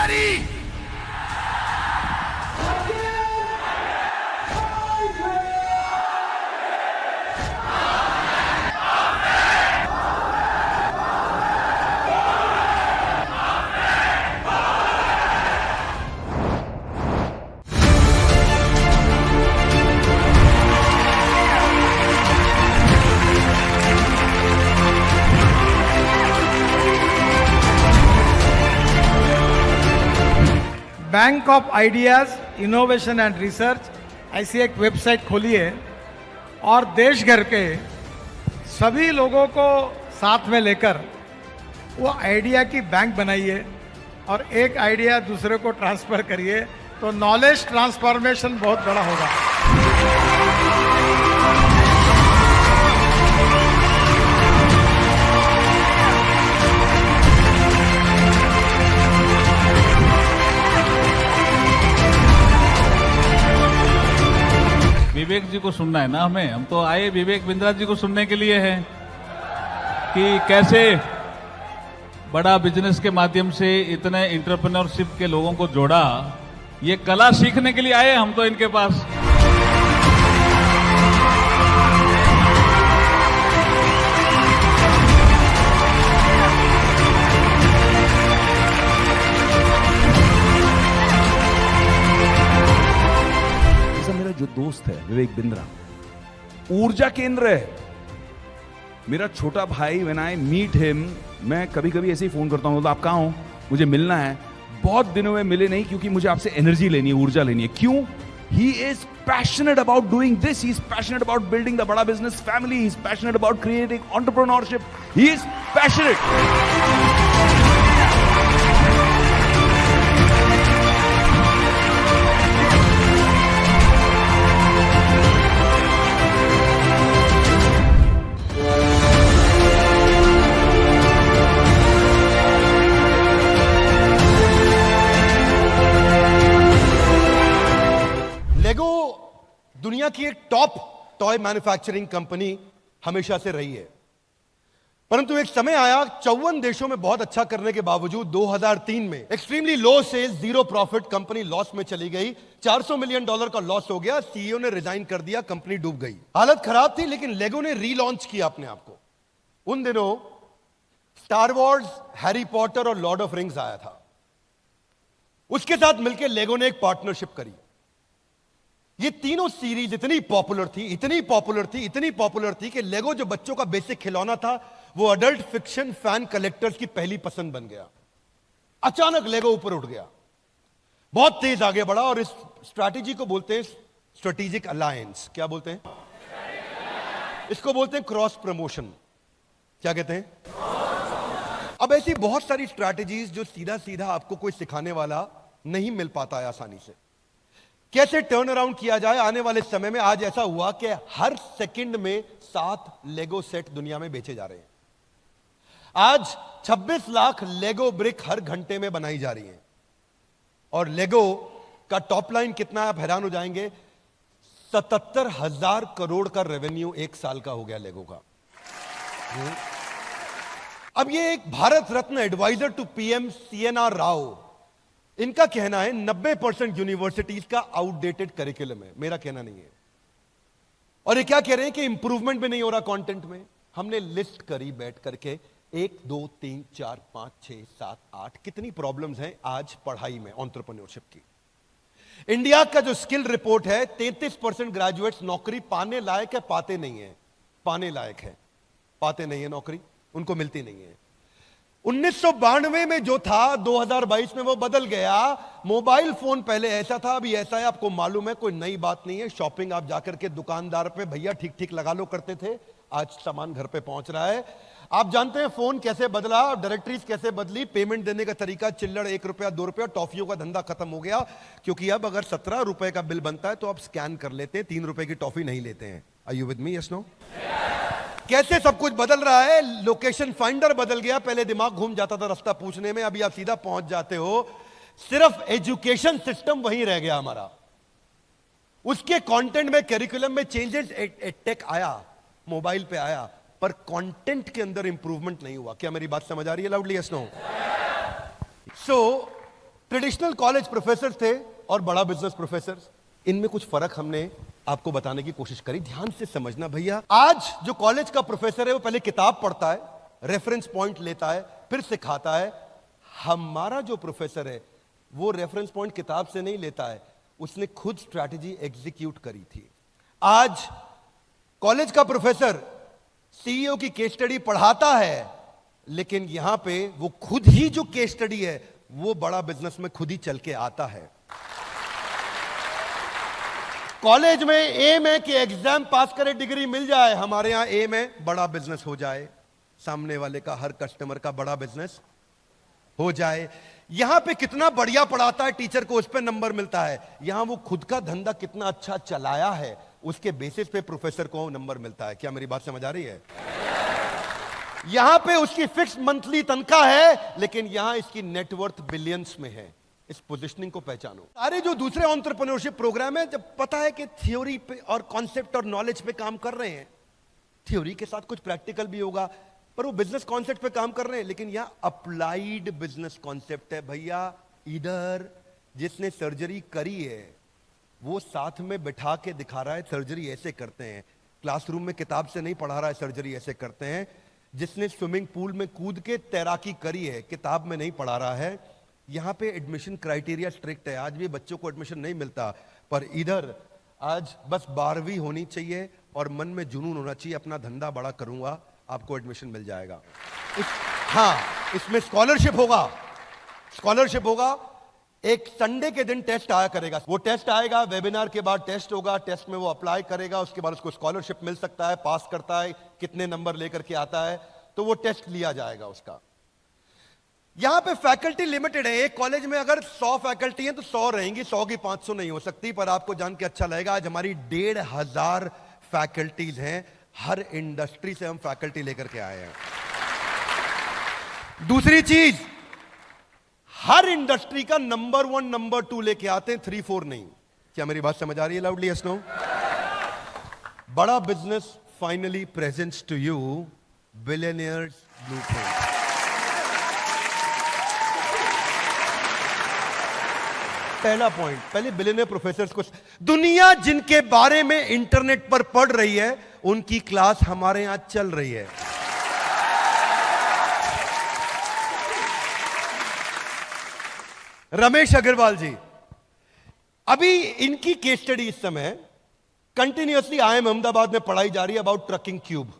तैयारी। Bank of ideas innovation and research ऐसी एक वेबसाइट खोली है और देश भर के सभी लोगों को साथ में लेकर वो आइडिया की बैंक बनाइए और एक आइडिया दूसरे को ट्रांसफर करिए तो नॉलेज ट्रांसफॉर्मेशन बहुत बड़ा होगा। विवेक जी को सुनना है ना हमें। हम तो आए विवेक बिंद्रा जी को सुनने के लिए हैं कि कैसे बड़ा बिजनेस के माध्यम से इतने एंटरप्रेन्योरशिप के लोगों को जोड़ा। ये कला सीखने के लिए आए हम तो इनके पास। मेरा जो दोस्त है विवेक बिंद्रा ऊर्जा केंद्र है। मेरा छोटा भाई, व्हेन आई मीट हिम, मैं कभी कभी ऐसे ही फोन करता हूं, तो आप कहां हो, मुझे मिलना है। बहुत दिनों में मिले नहीं क्योंकि मुझे आपसे एनर्जी लेनी है, ऊर्जा लेनी है। क्यों? He is passionate about doing this, he is passionate about building the Bada business family, he is passionate about creating entrepreneurship, he is passionate. Lego दुनिया की एक टॉप टॉय मैन्युफैक्चरिंग कंपनी हमेशा से रही है, परंतु एक समय आया 54 देशों में बहुत अच्छा करने के बावजूद 2003 में extremely low sales, zero profit, company loss में चली गई। $400 मिलियन का लॉस हो गया, सीईओ ने रिजाइन कर दिया, कंपनी डूब गई। हालत खराब थी, लेकिन लेगो ने रीलॉन्च किया अपने आप को। उन दिनों स्टार वॉर्स, हैरी पॉटर और लॉर्ड ऑफ रिंग्स आया था। उसके साथ मिलकर लेगो ने एक पार्टनरशिप करी। ये तीनों सीरीज इतनी पॉपुलर थी, इतनी पॉपुलर थी, इतनी पॉपुलर थी कि लेगो जो बच्चों का बेसिक खिलौना था, वो अडल्ट फिक्शन फैन कलेक्टर्स की पहली पसंद बन गया। अचानक लेगो ऊपर उठ गया, बहुत तेज आगे बढ़ा, और इस स्ट्रैटेजी को बोलते हैं स्ट्रेटेजिक अलायंस। क्या बोलते हैं इसको? बोलते हैं क्रॉस प्रमोशन। क्या कहते हैं? अब ऐसी बहुत सारी स्ट्रैटेजीज जो सीधा सीधा आपको कोई सिखाने वाला नहीं मिल पाता है आसानी से, कैसे टर्न अराउंड किया जाए आने वाले समय में। आज ऐसा हुआ कि हर सेकंड में 7 लेगो सेट दुनिया में बेचे जा रहे हैं। आज 26 लाख लेगो ब्रिक हर घंटे में बनाई जा रही हैं, और लेगो का टॉप लाइन कितना है आप हैरान हो जाएंगे। 77,000 करोड़ का रेवेन्यू एक साल का हो गया लेगो का। अब ये एक Bharat Ratna advisor to PM CNR Rao, इनका कहना है 90% यूनिवर्सिटीज का आउटडेटेड करिकुलम है। मेरा कहना नहीं है। और ये क्या कह रहे हैं कि इंप्रूवमेंट भी नहीं हो रहा कंटेंट में। हमने लिस्ट करी बैठ करके 1 2 3 4 5 6 7 8 कितनी प्रॉब्लम्स हैं आज पढ़ाई में एंटरप्रेन्योरशिप की। इंडिया का जो स्किल रिपोर्ट है, 33% ग्रेजुएट्स नौकरी पाने लायक है, पाते नहीं है। पाने लायक है, पाते नहीं है नौकरी, उनको मिलती नहीं है। 1992 में जो था 2022 में वो बदल गया। मोबाइल फोन पहले ऐसा था, अभी ऐसा है। आपको मालूम है, कोई नई बात नहीं है। शॉपिंग आप जाकर के दुकानदार पे भैया ठीक ठीक लगा लो करते थे, आज सामान घर पे पहुंच रहा है। आप जानते हैं फोन कैसे बदला, डायरेक्टरीज कैसे बदली, पेमेंट देने का तरीका चिल्लड़ 1 रुपया 2 रुपया, टॉफियों का धंधा खत्म हो गया। क्योंकि अब अगर 17 रुपए का बिल बनता है तो आप स्कैन कर लेते हैं, 3 रुपए की टॉफी नहीं लेते हैं। Are you with me? Yes no? कैसे सब कुछ बदल रहा है। लोकेशन फाइंडर बदल गया, पहले दिमाग घूम जाता था रास्ता पूछने में, अभी आप सीधा पहुंच जाते हो। सिर्फ एजुकेशन सिस्टम वहीं रह गया हमारा। उसके कंटेंट में, करिकुलम में चेंजेस, टेक आया, मोबाइल पे आया, पर कंटेंट के अंदर इंप्रूवमेंट नहीं हुआ। क्या मेरी बात समझ आ रही है? Loudly yes no? So traditional college professor थे और बड़ा बिजनेस प्रोफेसर, इनमें कुछ फर्क हमने आपको बताने की कोशिश करी। ध्यान से समझना भैया, आज जो कॉलेज का प्रोफेसर है वो पहले किताब पढ़ता है, रेफरेंस पॉइंट लेता है, फिर सिखाता है। हमारा जो प्रोफेसर है वो रेफरेंस पॉइंट किताब से नहीं लेता है, उसने खुद स्ट्रैटेजी एग्जीक्यूट करी थी। आज कॉलेज का प्रोफेसर सीईओ की केस स्टडी पढ़ाता है, लेकिन यहां पे वो खुद ही जो केस स्टडी है वो बड़ा बिजनेस में खुद ही चल के आता है। कॉलेज में एम है कि एग्जाम पास करे, डिग्री मिल जाए। हमारे यहां एम है बड़ा बिजनेस हो जाए, सामने वाले का, हर कस्टमर का बड़ा बिजनेस हो जाए। यहां पे कितना बढ़िया पढ़ाता है टीचर को, उस पर नंबर मिलता है। यहां वो खुद का धंधा कितना अच्छा चलाया है, उसके बेसिस पे प्रोफेसर को नंबर मिलता है। क्या मेरी बात समझ आ रही है? यहां पे उसकी फिक्स मंथली तनख्वाह है, लेकिन यहां इसकी नेटवर्थ बिलियंस में है। इस पोजीशनिंग को पहचानो। सारे जो दूसरे एंटरप्रेन्योरशिप प्रोग्राम है, जब पता है कि थ्योरी पे और कॉन्सेप्ट और नॉलेज पे काम कर रहे हैं, थ्योरी के साथ कुछ प्रैक्टिकल भी होगा, पर वो बिजनेस कॉन्सेप्ट पे काम कर रहे हैं। लेकिन यहां अप्लाइड बिजनेस कॉन्सेप्ट है भैया। इधर जिसने सर्जरी करी है वो साथ में बिठा के दिखा रहा है सर्जरी ऐसे करते हैं। क्लासरूम में किताब से नहीं पढ़ा रहा है सर्जरी ऐसे करते हैं। जिसने स्विमिंग पूल में कूद के तैराकी करी है, किताब में नहीं पढ़ा रहा है। यहां पे एडमिशन क्राइटेरिया स्ट्रिक्ट है। आज भी बच्चों को एडमिशन नहीं मिलता, पर इधर आज बस 12वीं होनी चाहिए और मन में जुनून होना चाहिए, अपना धंधा बड़ा करूंगा, आपको एडमिशन मिल जाएगा। हाँ, इसमें स्कॉलरशिप होगा, स्कॉलरशिप होगा। एक संडे के दिन टेस्ट आया करेगा, वो टेस्ट आएगा, वेबिनार के बाद टेस्ट होगा, टेस्ट में वो अप्लाई करेगा, उसके बाद उसको स्कॉलरशिप मिल सकता है। पास करता है, कितने नंबर लेकर के आता है, तो वो टेस्ट लिया जाएगा उसका। यहां पे फैकल्टी लिमिटेड है। एक कॉलेज में अगर 100 फैकल्टी है तो 100 रहेंगी, 100 की 500 नहीं हो सकती। पर आपको जान के अच्छा लगेगा, आज हमारी 1500 फैकल्टीज हैं। हर इंडस्ट्री से हम फैकल्टी लेकर के आए हैं। दूसरी चीज, हर इंडस्ट्री का नंबर 1 नंबर 2 लेके आते हैं, 3 4 नहीं। क्या मेरी बात समझ आ रही है? Loudly yes no. Bada business finally presents to you billionaires blueprint. पहला पॉइंट, पहले बिलियनियर प्रोफेसर्स को, दुनिया जिनके बारे में इंटरनेट पर पढ़ रही है उनकी क्लास हमारे यहां चल रही है। रमेश अग्रवाल जी, अभी इनकी केस स्टडी इस समय कंटिन्यूअसली IIM अहमदाबाद में पढ़ाई जा रही है अबाउट ट्रकिंग क्यूब,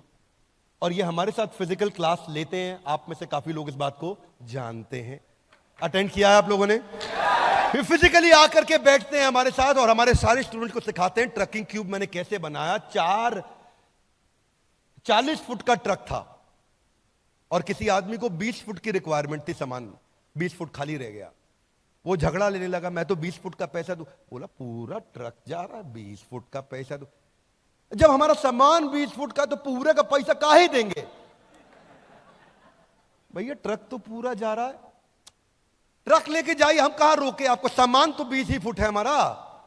और ये हमारे साथ फिजिकल क्लास लेते हैं। आप में से काफी लोग इस बात को जानते हैं, अटेंड किया है आप लोगों ने। फिर फिजिकली आकर के बैठते हैं हमारे साथ और हमारे सारे स्टूडेंट को सिखाते हैं ट्रकिंग क्यूब मैंने कैसे बनाया। 40 फुट का ट्रक था और किसी आदमी को 20 फुट की रिक्वायरमेंट थी, सामान 20 फुट खाली रह गया। वो झगड़ा लेने लगा, मैं तो 20 फुट का पैसा दूं। बोला पूरा ट्रक जा रहा है, 20 फुट का पैसा दूं। जब हमारा सामान 20 फुट का तो पूरे का पैसा काहे देंगे भैया? ट्रक तो पूरा जा रहा है, ट्रक लेके जाइए, हम कहां रोके आपको? सामान तो 20 ही फुट है हमारा।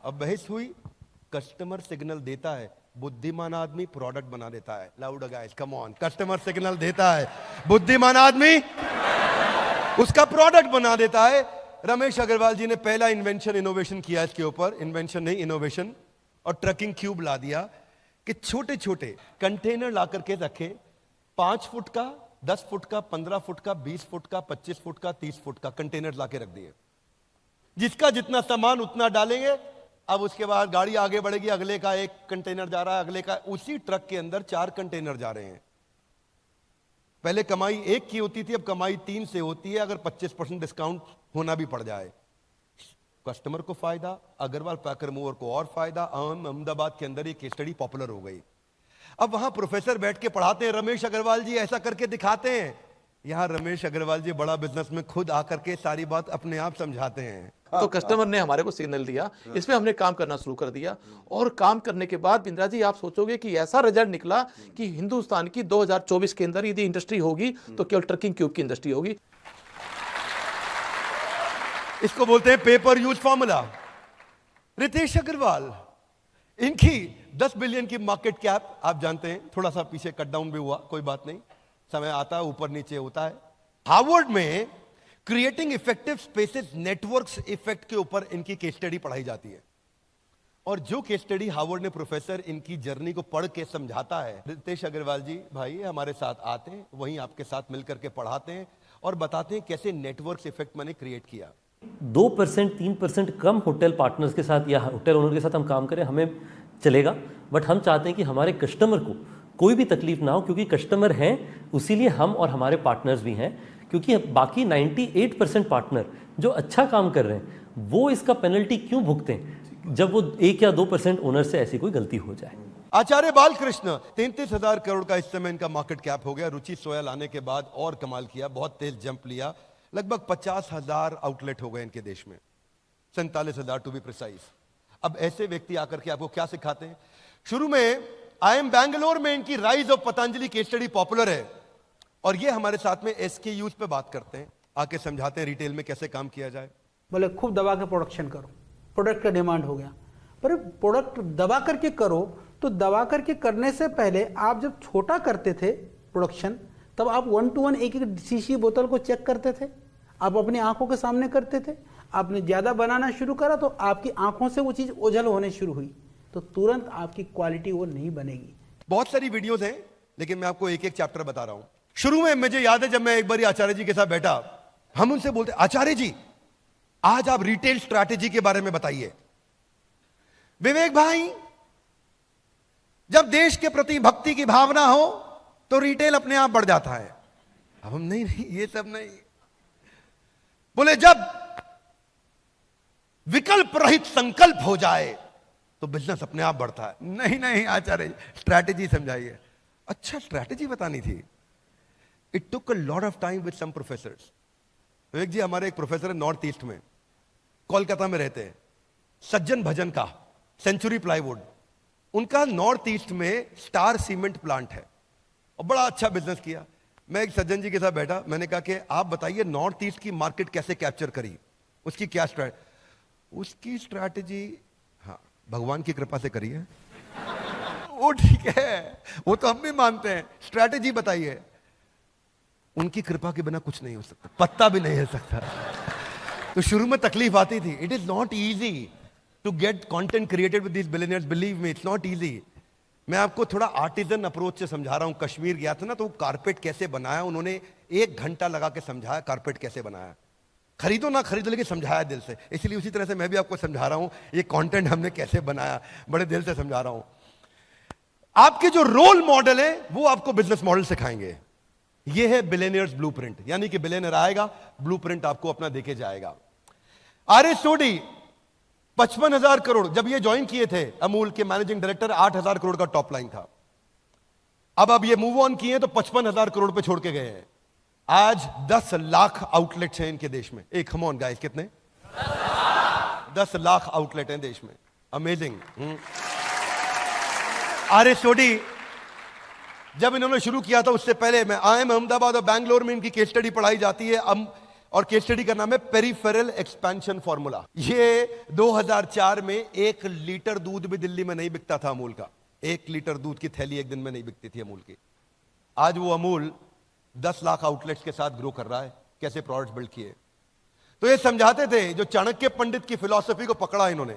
अब बहस हुई, कस्टमर सिग्नल देता है, बुद्धिमान आदमी प्रोडक्ट बना देता है। Loud guys, come on. Customer signal देता है, बुद्धिमान आदमी उसका प्रोडक्ट बना देता है। रमेश अग्रवाल जी ने पहला इन्वेंशन इनोवेशन किया इसके ऊपर, इन्वेंशन नहीं इनोवेशन, और ट्रकिंग क्यूब ला दिया कि छोटे छोटे कंटेनर ला करके रखे, 5 फुट का, 10 फुट का, 15 फुट का, 20 फुट का, 25 फुट का, 30 फुट का कंटेनर लाके रख दिए। जिसका जितना सामान उतना डालेंगे। अब उसके बाद गाड़ी आगे बढ़ेगी, अगले का एक कंटेनर जा रहा है, अगले का, उसी ट्रक के अंदर 4 कंटेनर जा रहे हैं। पहले कमाई 1 की होती थी, अब कमाई 3 से होती है, अगर 25% डिस्काउंट होना भी पड़ जाए। कस्टमर को फायदा, अग्रवाल पैकर मूवर को और फायदा। अहमदाबाद के अंदर ये केस स्टडी पॉपुलर हो गई। अब वहां प्रोफेसर बैठ के पढ़ाते हैं, रमेश अग्रवाल जी ऐसा करके दिखाते हैं। यहां रमेश अग्रवाल जी बड़ा बिजनेस में खुद आकर के सारी बात अपने आप समझाते हैं। तो कस्टमर ने हमारे को सिग्नल दिया, इसमें हमने काम करना शुरू कर दिया। और काम करने के बाद बिंद्रा जी आप सोचोगे कि ऐसा रिजल्ट निकला कि हिंदुस्तान की 2024 के अंदर यदि इंडस्ट्री होगी तो केवल ट्रकिंग क्यूब की इंडस्ट्री होगी। इसको बोलते हैं paper use formula. Ritesh Agarwal, इनकी 10 बिलियन की मार्केट कैप आप जानते हैं, थोड़ा सा पीछे कट डाउन भी हुआ, कोई बात नहीं, समय आता है ऊपर नीचे होता है। हार्वर्ड में creating effective spaces networks effect के ऊपर इनकी केस स्टडी पढ़ाई जाती है। और जो केस स्टडी हार्वर्ड ने प्रोफेसर इनकी जर्नी को पढ़ के समझाता है, रितेश अग्रवाल जी भाई हमारे साथ आते हैं, वहीं आपके साथ मिलकर के पढ़ाते हैं और बताते हैं कैसे नेटवर्क्स इफेक्ट मैंने क्रिएट किया। 2% 3% कम होटल पार्टनर्स के साथ या होटल ओनर के साथ हम काम करें हमें चलेगा, बट हम चाहते हैं कि हमारे कस्टमर को कोई भी तकलीफ ना हो, क्योंकि कस्टमर हैं उसीलिए हम और हमारे पार्टनर्स भी हैं। क्योंकि बाकी 98% पार्टनर जो अच्छा काम कर रहे हैं वो इसका पेनल्टी क्यों भुगतें जब वो 1 या 2% ओनर से ऐसी कोई गलती हो जाए। आचार्य बालकृष्ण 33,000 करोड़ का इस समय इनका मार्केट कैप हो गया। रुचि सोया लाने के बाद और कमाल किया, बहुत तेज जंप लिया, लगभग 50,000 आउटलेट हो गए इनके देश में, 47,000 टू बी प्रिसाइज। अब ऐसे व्यक्ति आकर के आपको क्या सिखाते हैं? शुरू में IIM बैंगलोर में इनकी rise of Patanjali case study popular है और ये हमारे साथ में SKUs पे बात करते हैं, आके समझाते हैं रिटेल में कैसे काम किया जाए। बोले खूब दबा के प्रोडक्शन करो, प्रोडक्ट का डिमांड हो गया, पर प्रोडक्ट दबा करके करो तो दबा करके करने से पहले आप जब छोटा करते थे प्रोडक्शन तब आप 1 to 1 एक एक शीशी बोतल को चेक करते थे, आप अपनी आंखों के सामने करते थे। आपने ज़्यादा बनाना शुरू करा तो आपकी आंखों से वो चीज़ ओझल होने शुरू हुई, तो तुरंत आपकी क्वालिटी वो नहीं बनेगी। बहुत सारी वीडियोस हैं लेकिन मैं आपको एक एक चैप्टर बता रहा हूं। शुरू में मुझे याद है जब मैं एक बार आचार्य जी के साथ बैठा, हम उनसे बोलते आचार्य जी आज आप रिटेल स्ट्रैटेजी के बारे में बताइए। विवेक भाई जब देश के प्रति भक्ति की भावना हो तो रिटेल अपने आप बढ़ जाता है। अब हम नहीं ये सब नहीं। बोले जब विकल्प रहित संकल्प हो जाए तो बिजनेस अपने आप बढ़ता है। नहीं आचार्य स्ट्रैटेजी समझाइए। अच्छा स्ट्रैटेजी बतानी थी। It took a lot of time with some professors. Vivek ji हमारे एक प्रोफेसर है नॉर्थ ईस्ट में, कोलकाता में रहते हैं, सज्जन भजन का, सेंचुरी प्लाईवुड, उनका नॉर्थ ईस्ट में स्टार सीमेंट प्लांट है और बड़ा अच्छा बिजनेस किया। मैं एक सज्जन जी के साथ बैठा, मैंने कहा कि आप बताइए नॉर्थ ईस्ट की मार्केट कैसे कैप्चर करी, उसकी क्या उसकी स्ट्रैटेजी, हाँ भगवान की कृपा से करी है। वो ठीक है, वो तो हम भी मानते हैं, स्ट्रैटेजी बताइए। उनकी कृपा के बिना कुछ नहीं हो सकता, पत्ता भी नहीं हिल सकता। तो शुरू में तकलीफ आती थी। It is not easy to get content created with this billionaires, believe me it's not easy. मैं आपको थोड़ा आर्टिजन अप्रोच से समझा रहा हूं। कश्मीर गया था ना, तो कारपेट कैसे बनाया उन्होंने, 1 घंटा लगा के समझाया कारपेट कैसे बनाया। खरीदो ना खरीदो लेकिन समझाया दिल से। इसलिए उसी तरह से मैं भी आपको समझा रहा हूं ये कंटेंट हमने कैसे बनाया, बड़े दिल से समझा रहा हूं। आपके जो रोल मॉडल है वो आपको बिजनेस मॉडल सिखाएंगे। ये है बिलियनियर्स ब्लूप्रिंट, यानी कि बिलियनियर आएगा, ब्लूप्रिंट आपको अपना देके जाएगा। आर.एस. सोडी 55,000 करोड़, जब ये ज्वाइन किए थे अमूल के मैनेजिंग डायरेक्टर, 8,000 करोड़ का टॉप लाइन था। अब ये मूव ऑन किए तो 55,000 करोड़ पे छोड़ के गए हैं। आज 10 लाख आउटलेट्स हैं इनके देश में। एक कम ऑन गाइस, कितने? 10 लाख आउटलेट हैं देश में। अमेजिंग। आर.एस. सोडी जब इन्होंने शुरू किया था उससे पहले मैं IIM अहमदाबाद और बैंगलोर में इनकी केस स्टडी पढ़ाई जाती है, और केस स्टडी का नाम है पेरिफेरल एक्सपेंशन फॉर्मूला। ये 2004 में 1 लीटर दूध भी दिल्ली में नहीं बिकता था अमूल का। 1 लीटर दूध की थैली एक दिन में नहीं बिकती थी अमूल की। आज वो अमूल 10 लाख आउटलेट्स के साथ ग्रो कर रहा है। कैसे प्रोडक्ट्स बिल्ड किए। तो ये समझाते थे, जो चाणक्य पंडित की फिलॉसफी को पकड़ा इन्होंने,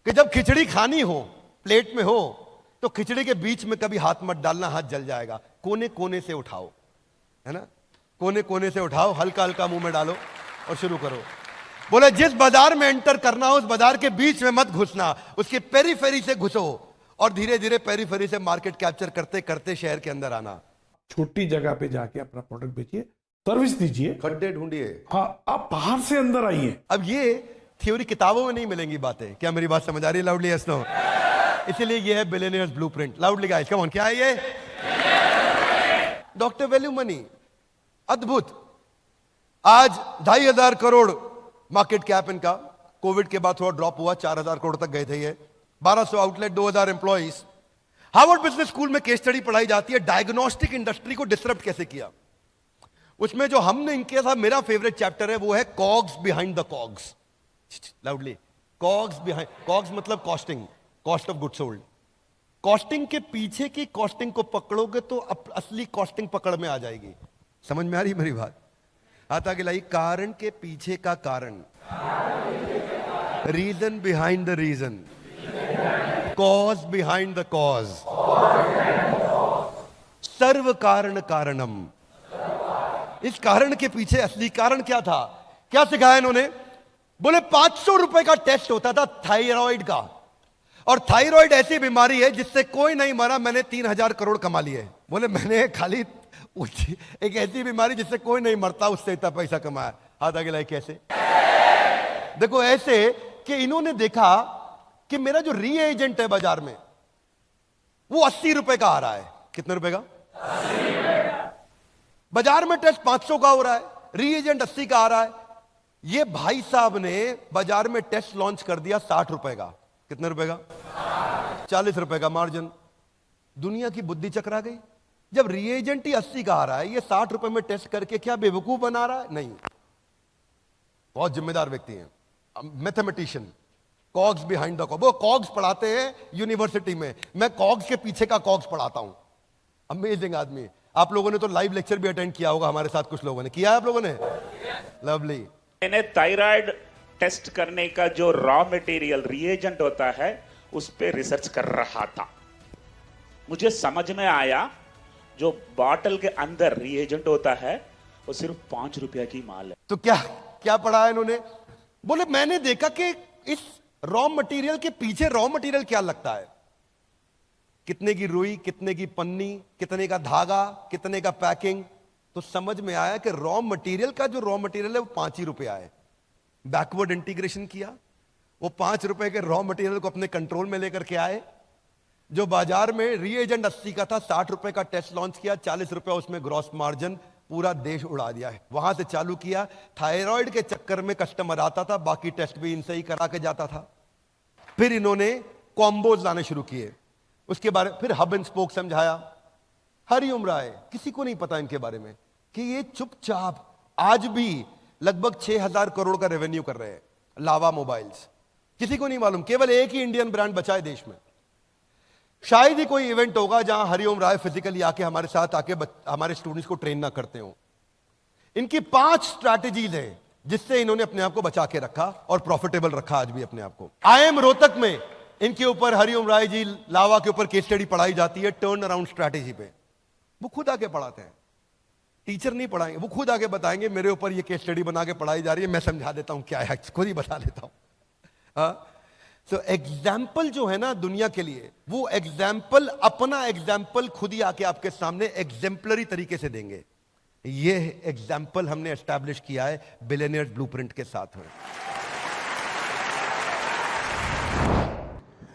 कि जब खिचड़ी खानी हो, प्लेट में हो, तो खिचड़ी के बीच में कभी हाथ मत डालना, हाथ जल जाएगा। कोने कोने से उठाओ, है ना, कोने कोने से उठाओ, हल्का हल्का मुंह में डालो और शुरू करो। बोले जिस बाजार में एंटर करना हो उस बाजार के बीच में मत घुसना, उसके पेरीफेरी से घुसो और धीरे धीरे पेरीफेरी से मार्केट कैप्चर करते करते शहर के अंदर आना। छोटी जगह पे जाके अपना प्रोडक्ट बेचिए, सर्विस दीजिए, खड्डे ढूंढिए। हाँ, आप बाहर से अंदर आइए। अब ये थ्योरी किताबों में नहीं मिलेंगी बातें। क्या मेरी बात समझ आ रही है? Loudly yes no. इसीलिए ये है billionaires blueprint. Loudly guys, come on, क्या है ये? डॉक्टर वैल्यू मनी, अद्भुत। आज 2,500 करोड़ मार्केट कैप इनका। कोविड के बाद थोड़ा ड्रॉप हुआ, 4,000 करोड़ तक गए थे ये। 1200 outlet, 2,000 employees. Harvard business school में केस स्टडी पढ़ाई जाती है, डायग्नोस्टिक इंडस्ट्री को डिसरप्ट कैसे किया। उसमें जो हमने इनके साथ, मेरा फेवरेट चैप्टर है वो है COGS behind the COGS. Loudly, COGS behind, COGS मतलब costing, cost of good sold. Costing के पीछे की कॉस्टिंग को पकड़ोगे तो असली कॉस्टिंग पकड़ में आ जाएगी। समझ में आ रही है मेरी बात? हाथ आगे लाइए। कारण के पीछे का कारण, reason behind the reason, cause behind the cause, सर्व कारण कारणम। इस कारण के पीछे असली कारण क्या था? क्या सिखाया इन्होंने? बोले 500 रुपए का टेस्ट होता था थायराइड का, और थायराइड ऐसी बीमारी है जिससे कोई नहीं मरा, मैंने 3000 करोड़ कमा लिए। बोले मैंने खाली एक ऐसी बीमारी जिससे कोई नहीं मरता, उससे इतना पैसा कमाया। हाथ आगे लाइए। कैसे? देखो ऐसे कि इन्होंने देखा कि मेरा जो रीएजेंट है बाजार में वो 80 रुपए का आ रहा है। कितने रुपए का? बाजार में टेस्ट 500 का हो रहा है, रीएजेंट 80 का आ रहा है। ये भाई साहब ने बाजार में टेस्ट लॉन्च कर दिया 60 रुपए का। कितने रुपए का? 40 रुपए का मार्जिन। दुनिया की बुद्धि चकरा गई। जब रीएजेंट ही 80 का आ रहा है, ये 60 रुपए में टेस्ट करके क्या बेवकूफ बना रहा है? नहीं, बहुत जिम्मेदार व्यक्ति हैं, मैथमेटिशियन, कॉग्स बिहाइंड द कॉग। वो कॉग्स पढ़ाते हैं यूनिवर्सिटी में, मैं कॉग्स के पीछे का कॉग्स पढ़ाता हूं। अमेजिंग आदमी। आप लोगों ने तो लाइव लेक्चर भी अटेंड किया होगा हमारे साथ, कुछ लोगों ने किया है। आप लोगों ने? लवली। मैंने थायराइड टेस्ट करने का जो रॉ मटेरियल रिएजेंट होता है उस पे रिसर्च कर रहा था। मुझे समझ में आया जो बॉटल के अंदर रिएजेंट होता है वो सिर्फ 5 रुपया की माल है। तो क्या क्या पढ़ा है इन्होंने? बोले मैंने देखा कि इस रॉ मटेरियल के पीछे रॉ मटेरियल क्या लगता है, कितने की रुई, कितने की पन्नी, कितने का धागा, कितने का पैकिंग। तो समझ में आया कि रॉ मटेरियल का जो रॉ मटेरियल है वो 5 ही रुपया है। बैकवर्ड इंटीग्रेशन किया, वो 5 रुपए के रॉ मटेरियल को अपने कंट्रोल में लेकर के आए। जो बाजार में रीएजेंट 80 का था, 60 रुपए का टेस्ट लॉन्च किया, 40 रुपए उसमें ग्रॉस मार्जिन, पूरा देश उड़ा दिया है। वहां से चालू किया। थायराइड के चक्कर में कस्टमर आता था, बाकी टेस्ट भी इनसे ही करा के जाता था। फिर इन्होंने कॉम्बोज लाने शुरू किए, उसके बारे फिर हब एंड स्पोक समझाया। हरिओम राय, किसी को नहीं पता इनके बारे में कि ये चुपचाप आज भी लगभग 6000 करोड़ का रेवेन्यू कर रहे हैं। लावा मोबाइल्स, किसी को नहीं मालूम, केवल एक ही इंडियन ब्रांड बचा है देश में। शायद ही कोई इवेंट होगा जहां हरिओम राय फिजिकली आके हमारे साथ आके हमारे स्टूडेंट्स को ट्रेन ना करते हो। इनकी 5 स्ट्रैटेजीज हैं जिससे इन्होंने अपने आप को बचा के रखा और प्रॉफिटेबल रखा आज भी अपने आप को। IIM रोहतक में इनके ऊपर हरिओम राय जी लावा के ऊपर केस स्टडी पढ़ाई जाती है, टर्न अराउंड स्ट्रैटेजी पे। वो खुद आके पढ़ाते हैं, टीचर नहीं पढ़ाएंगे, वो खुद आके बताएंगे मेरे ऊपर ये केस स्टडी बना के पढ़ाई जा रही है, मैं समझा देता हूं क्या है, खुद ही बता देता हूं। तो एग्जाम्पल जो है ना दुनिया के लिए, वो एग्जाम्पल अपना एग्जाम्पल खुद ही आके आपके सामने एग्जेम्पलरी तरीके से देंगे। ये एग्जाम्पल हमने एस्टैब्लिश किया है बिलियनियर्स ब्लूप्रिंट के साथ में।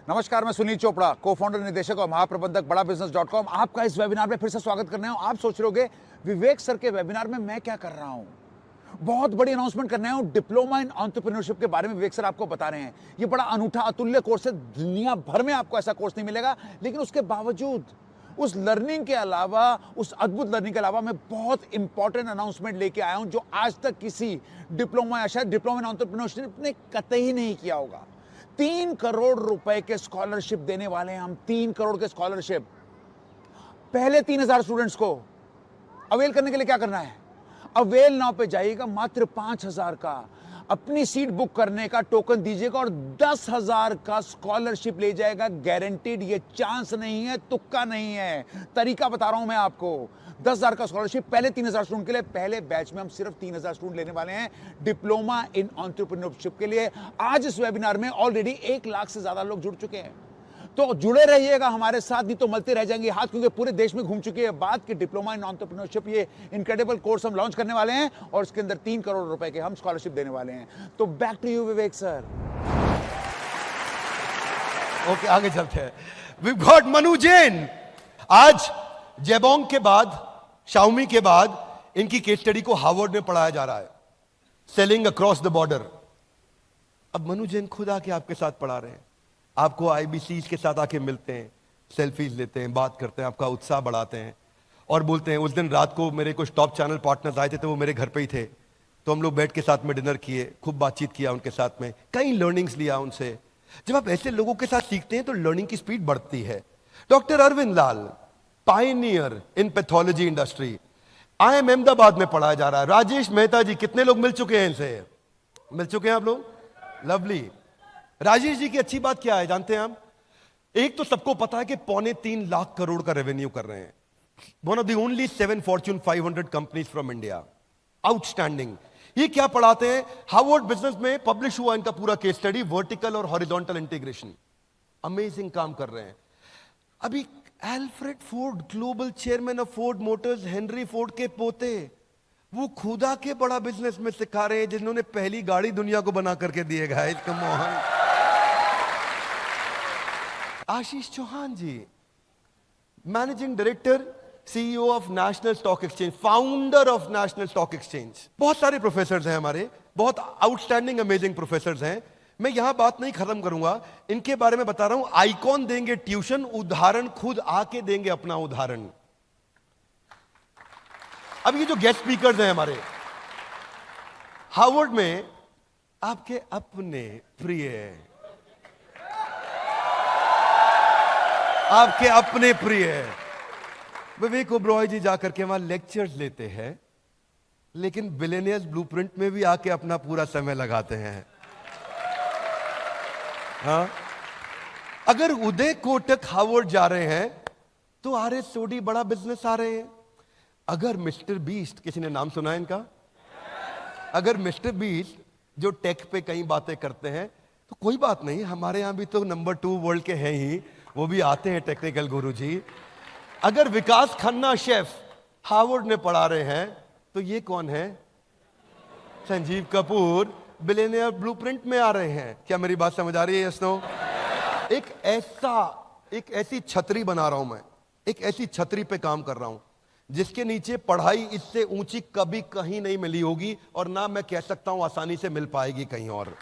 नमस्कार, मैं सुनील चोपड़ा, को फाउंडर, निदेशक और महाप्रबंधक बड़ाबिजनेस.com। आपका इस वेबिनार में फिर से स्वागत करने आया हूं। आप सोच रहे होंगे विवेक सर के वेबिनार में मैं क्या कर रहा हूं? बहुत बड़ी अनाउंसमेंट करने आया हूं। डिप्लोमा इन एंटरप्रेन्योरशिप के बारे में विवेक सर आपको बता रहे हैं। ये बड़ा अनूठा अतुल्य कोर्स है, दुनिया भर में आपको ऐसा कोर्स नहीं मिलेगा। लेकिन उसके बावजूद उस लर्निंग के अलावा, उस अद्भुत लर्निंग के अलावा मैं बहुत इंपॉर्टेंट अनाउंसमेंट लेके आया हूं जो आज तक किसी डिप्लोमा या शायद डिप्लोमा इन एंटरप्रेन्योरशिप ने कतई नहीं किया होगा। 3 करोड़ रुपए के स्कॉलरशिप देने वाले हैं हम। 3 करोड़ के स्कॉलरशिप। पहले 3000 स्टूडेंट्स को अवेल करने के लिए क्या करना है? अवेल नाउ पे जाइएगा, मात्र 5000 का अपनी सीट बुक करने का टोकन दीजिएगा और 10,000 का स्कॉलरशिप ले जाएगा, गारंटीड। ये चांस नहीं है, तुक्का नहीं है, तरीका बता रहा हूं मैं आपको। 10,000 का स्कॉलरशिप पहले 3000 स्टूडेंट के लिए। पहले बैच में हम सिर्फ 3000 स्टूडेंट लेने वाले हैं डिप्लोमा इन एंटरप्रेन्योरशिप के लिए। आज इस वेबिनार में ऑलरेडी 1 लाख से ज्यादा लोग जुड़ चुके हैं। तो जुड़े रहिएगा हमारे साथ, नहीं तो मलते रह जाएंगे हाथ, क्योंकि पूरे देश में घूम चुकी है बात कि डिप्लोमा इन एंटरप्रेन्योरशिप, ये इनक्रेडिबल कोर्स हम लॉन्च करने वाले हैं और इसके अंदर 3 करोड़ रुपए के हम स्कॉलरशिप देने वाले हैं। तो back to you Vivek sir. Okay, आगे चलते हैं। We got Manu Jain. आज जेबोंग के बाद, शाओमी के बाद इनकी केस स्टडी को हार्वर्ड में पढ़ाया जा रहा है, सेलिंग अक्रॉस द बॉर्डर। अब मनु जैन खुद आके आपके साथ पढ़ा रहे हैं, आपको IBCs के साथ आके मिलते हैं, सेल्फीज लेते हैं, बात करते हैं, आपका उत्साह बढ़ाते हैं और बोलते हैं। उस दिन रात को मेरे कुछ टॉप चैनल पार्टनर्स आए थे, तो वो मेरे घर पे ही थे, तो हम लोग बैठ के साथ में डिनर किए, खूब बातचीत किया उनके साथ में, कई लर्निंग्स लिया उनसे। जब आप ऐसे लोगों के साथ सीखते हैं तो लर्निंग की स्पीड बढ़ती है। Doctor Arvind Lal, pioneer in pathology industry, IIM Ahmedabad में पढ़ाया जा रहा है। राजेश मेहता जी, कितने लोग मिल चुके हैं इनसे? मिल चुके हैं आप लोग? लवली। राजेश जी की अच्छी बात क्या है जानते हैं आप? एक तो सबको पता है कि 3.25 लाख करोड़ का रेवेन्यू कर रहे हैं। One of the only 7 Fortune 500 companies from India. Outstanding. ये क्या पढ़ाते हैं? हार्वर्ड बिजनेस में पब्लिश हुआ इनका पूरा केस स्टडी, वर्टिकल और हॉरिजॉन्टल इंटीग्रेशन। अमेजिंग काम कर रहे हैं। अभी Alfred Ford, global chairman of Ford Motors, Henry Ford के पोते, वो खुदा के बड़ा बिजनेस में सिखा रहे हैं, जिन्होंने पहली गाड़ी दुनिया को बना करके दिए guys. Come on. Ashish Chauhan ji, managing director, CEO of National Stock Exchange, founder of National Stock Exchange. बहुत सारे प्रोफेसर हैं हमारे, बहुत आउटस्टैंडिंग अमेजिंग प्रोफेसर हैं। मैं यहां बात नहीं खत्म करूंगा, इनके बारे में बता रहा हूं। आइकॉन देंगे ट्यूशन, उदाहरण खुद आके देंगे अपना उदाहरण। अब ये जो गेस्ट स्पीकर्स हैं हमारे, हार्वर्ड में आपके अपने प्रिय, आपके अपने प्रिय विवेक ओबरॉय जी जाकर के वहां लेक्चर्स लेते हैं, लेकिन बिलियनियर्स ब्लूप्रिंट में भी आके अपना पूरा समय लगाते हैं। हाँ, अगर उदय कोटक हार्वर्ड जा रहे हैं तो RS सोडी बड़ा बिजनेस आ रहे हैं। अगर मिस्टर बीस्ट, किसी ने नाम सुना है इनका? अगर मिस्टर बीस्ट जो टेक पे कई बातें करते हैं, तो कोई बात नहीं, हमारे यहां भी तो नंबर 2 वर्ल्ड के हैं ही, वो भी आते हैं टेक्निकल गुरु जी। अगर विकास खन्ना शेफ हार्वर्ड में पढ़ा रहे हैं, तो ये कौन है? संजीव कपूर बिलियनियर ब्लूप्रिंट में आ रहे हैं। क्या मेरी बात समझ आ रही है? Yes no? एक ऐसी छतरी बना रहा हूं मैं, एक ऐसी छतरी पे काम कर रहा हूं जिसके नीचे पढ़ाई इससे ऊंची कभी कहीं नहीं मिली होगी, और ना मैं कह सकता हूं आसानी से मिल पाएगी कहीं और।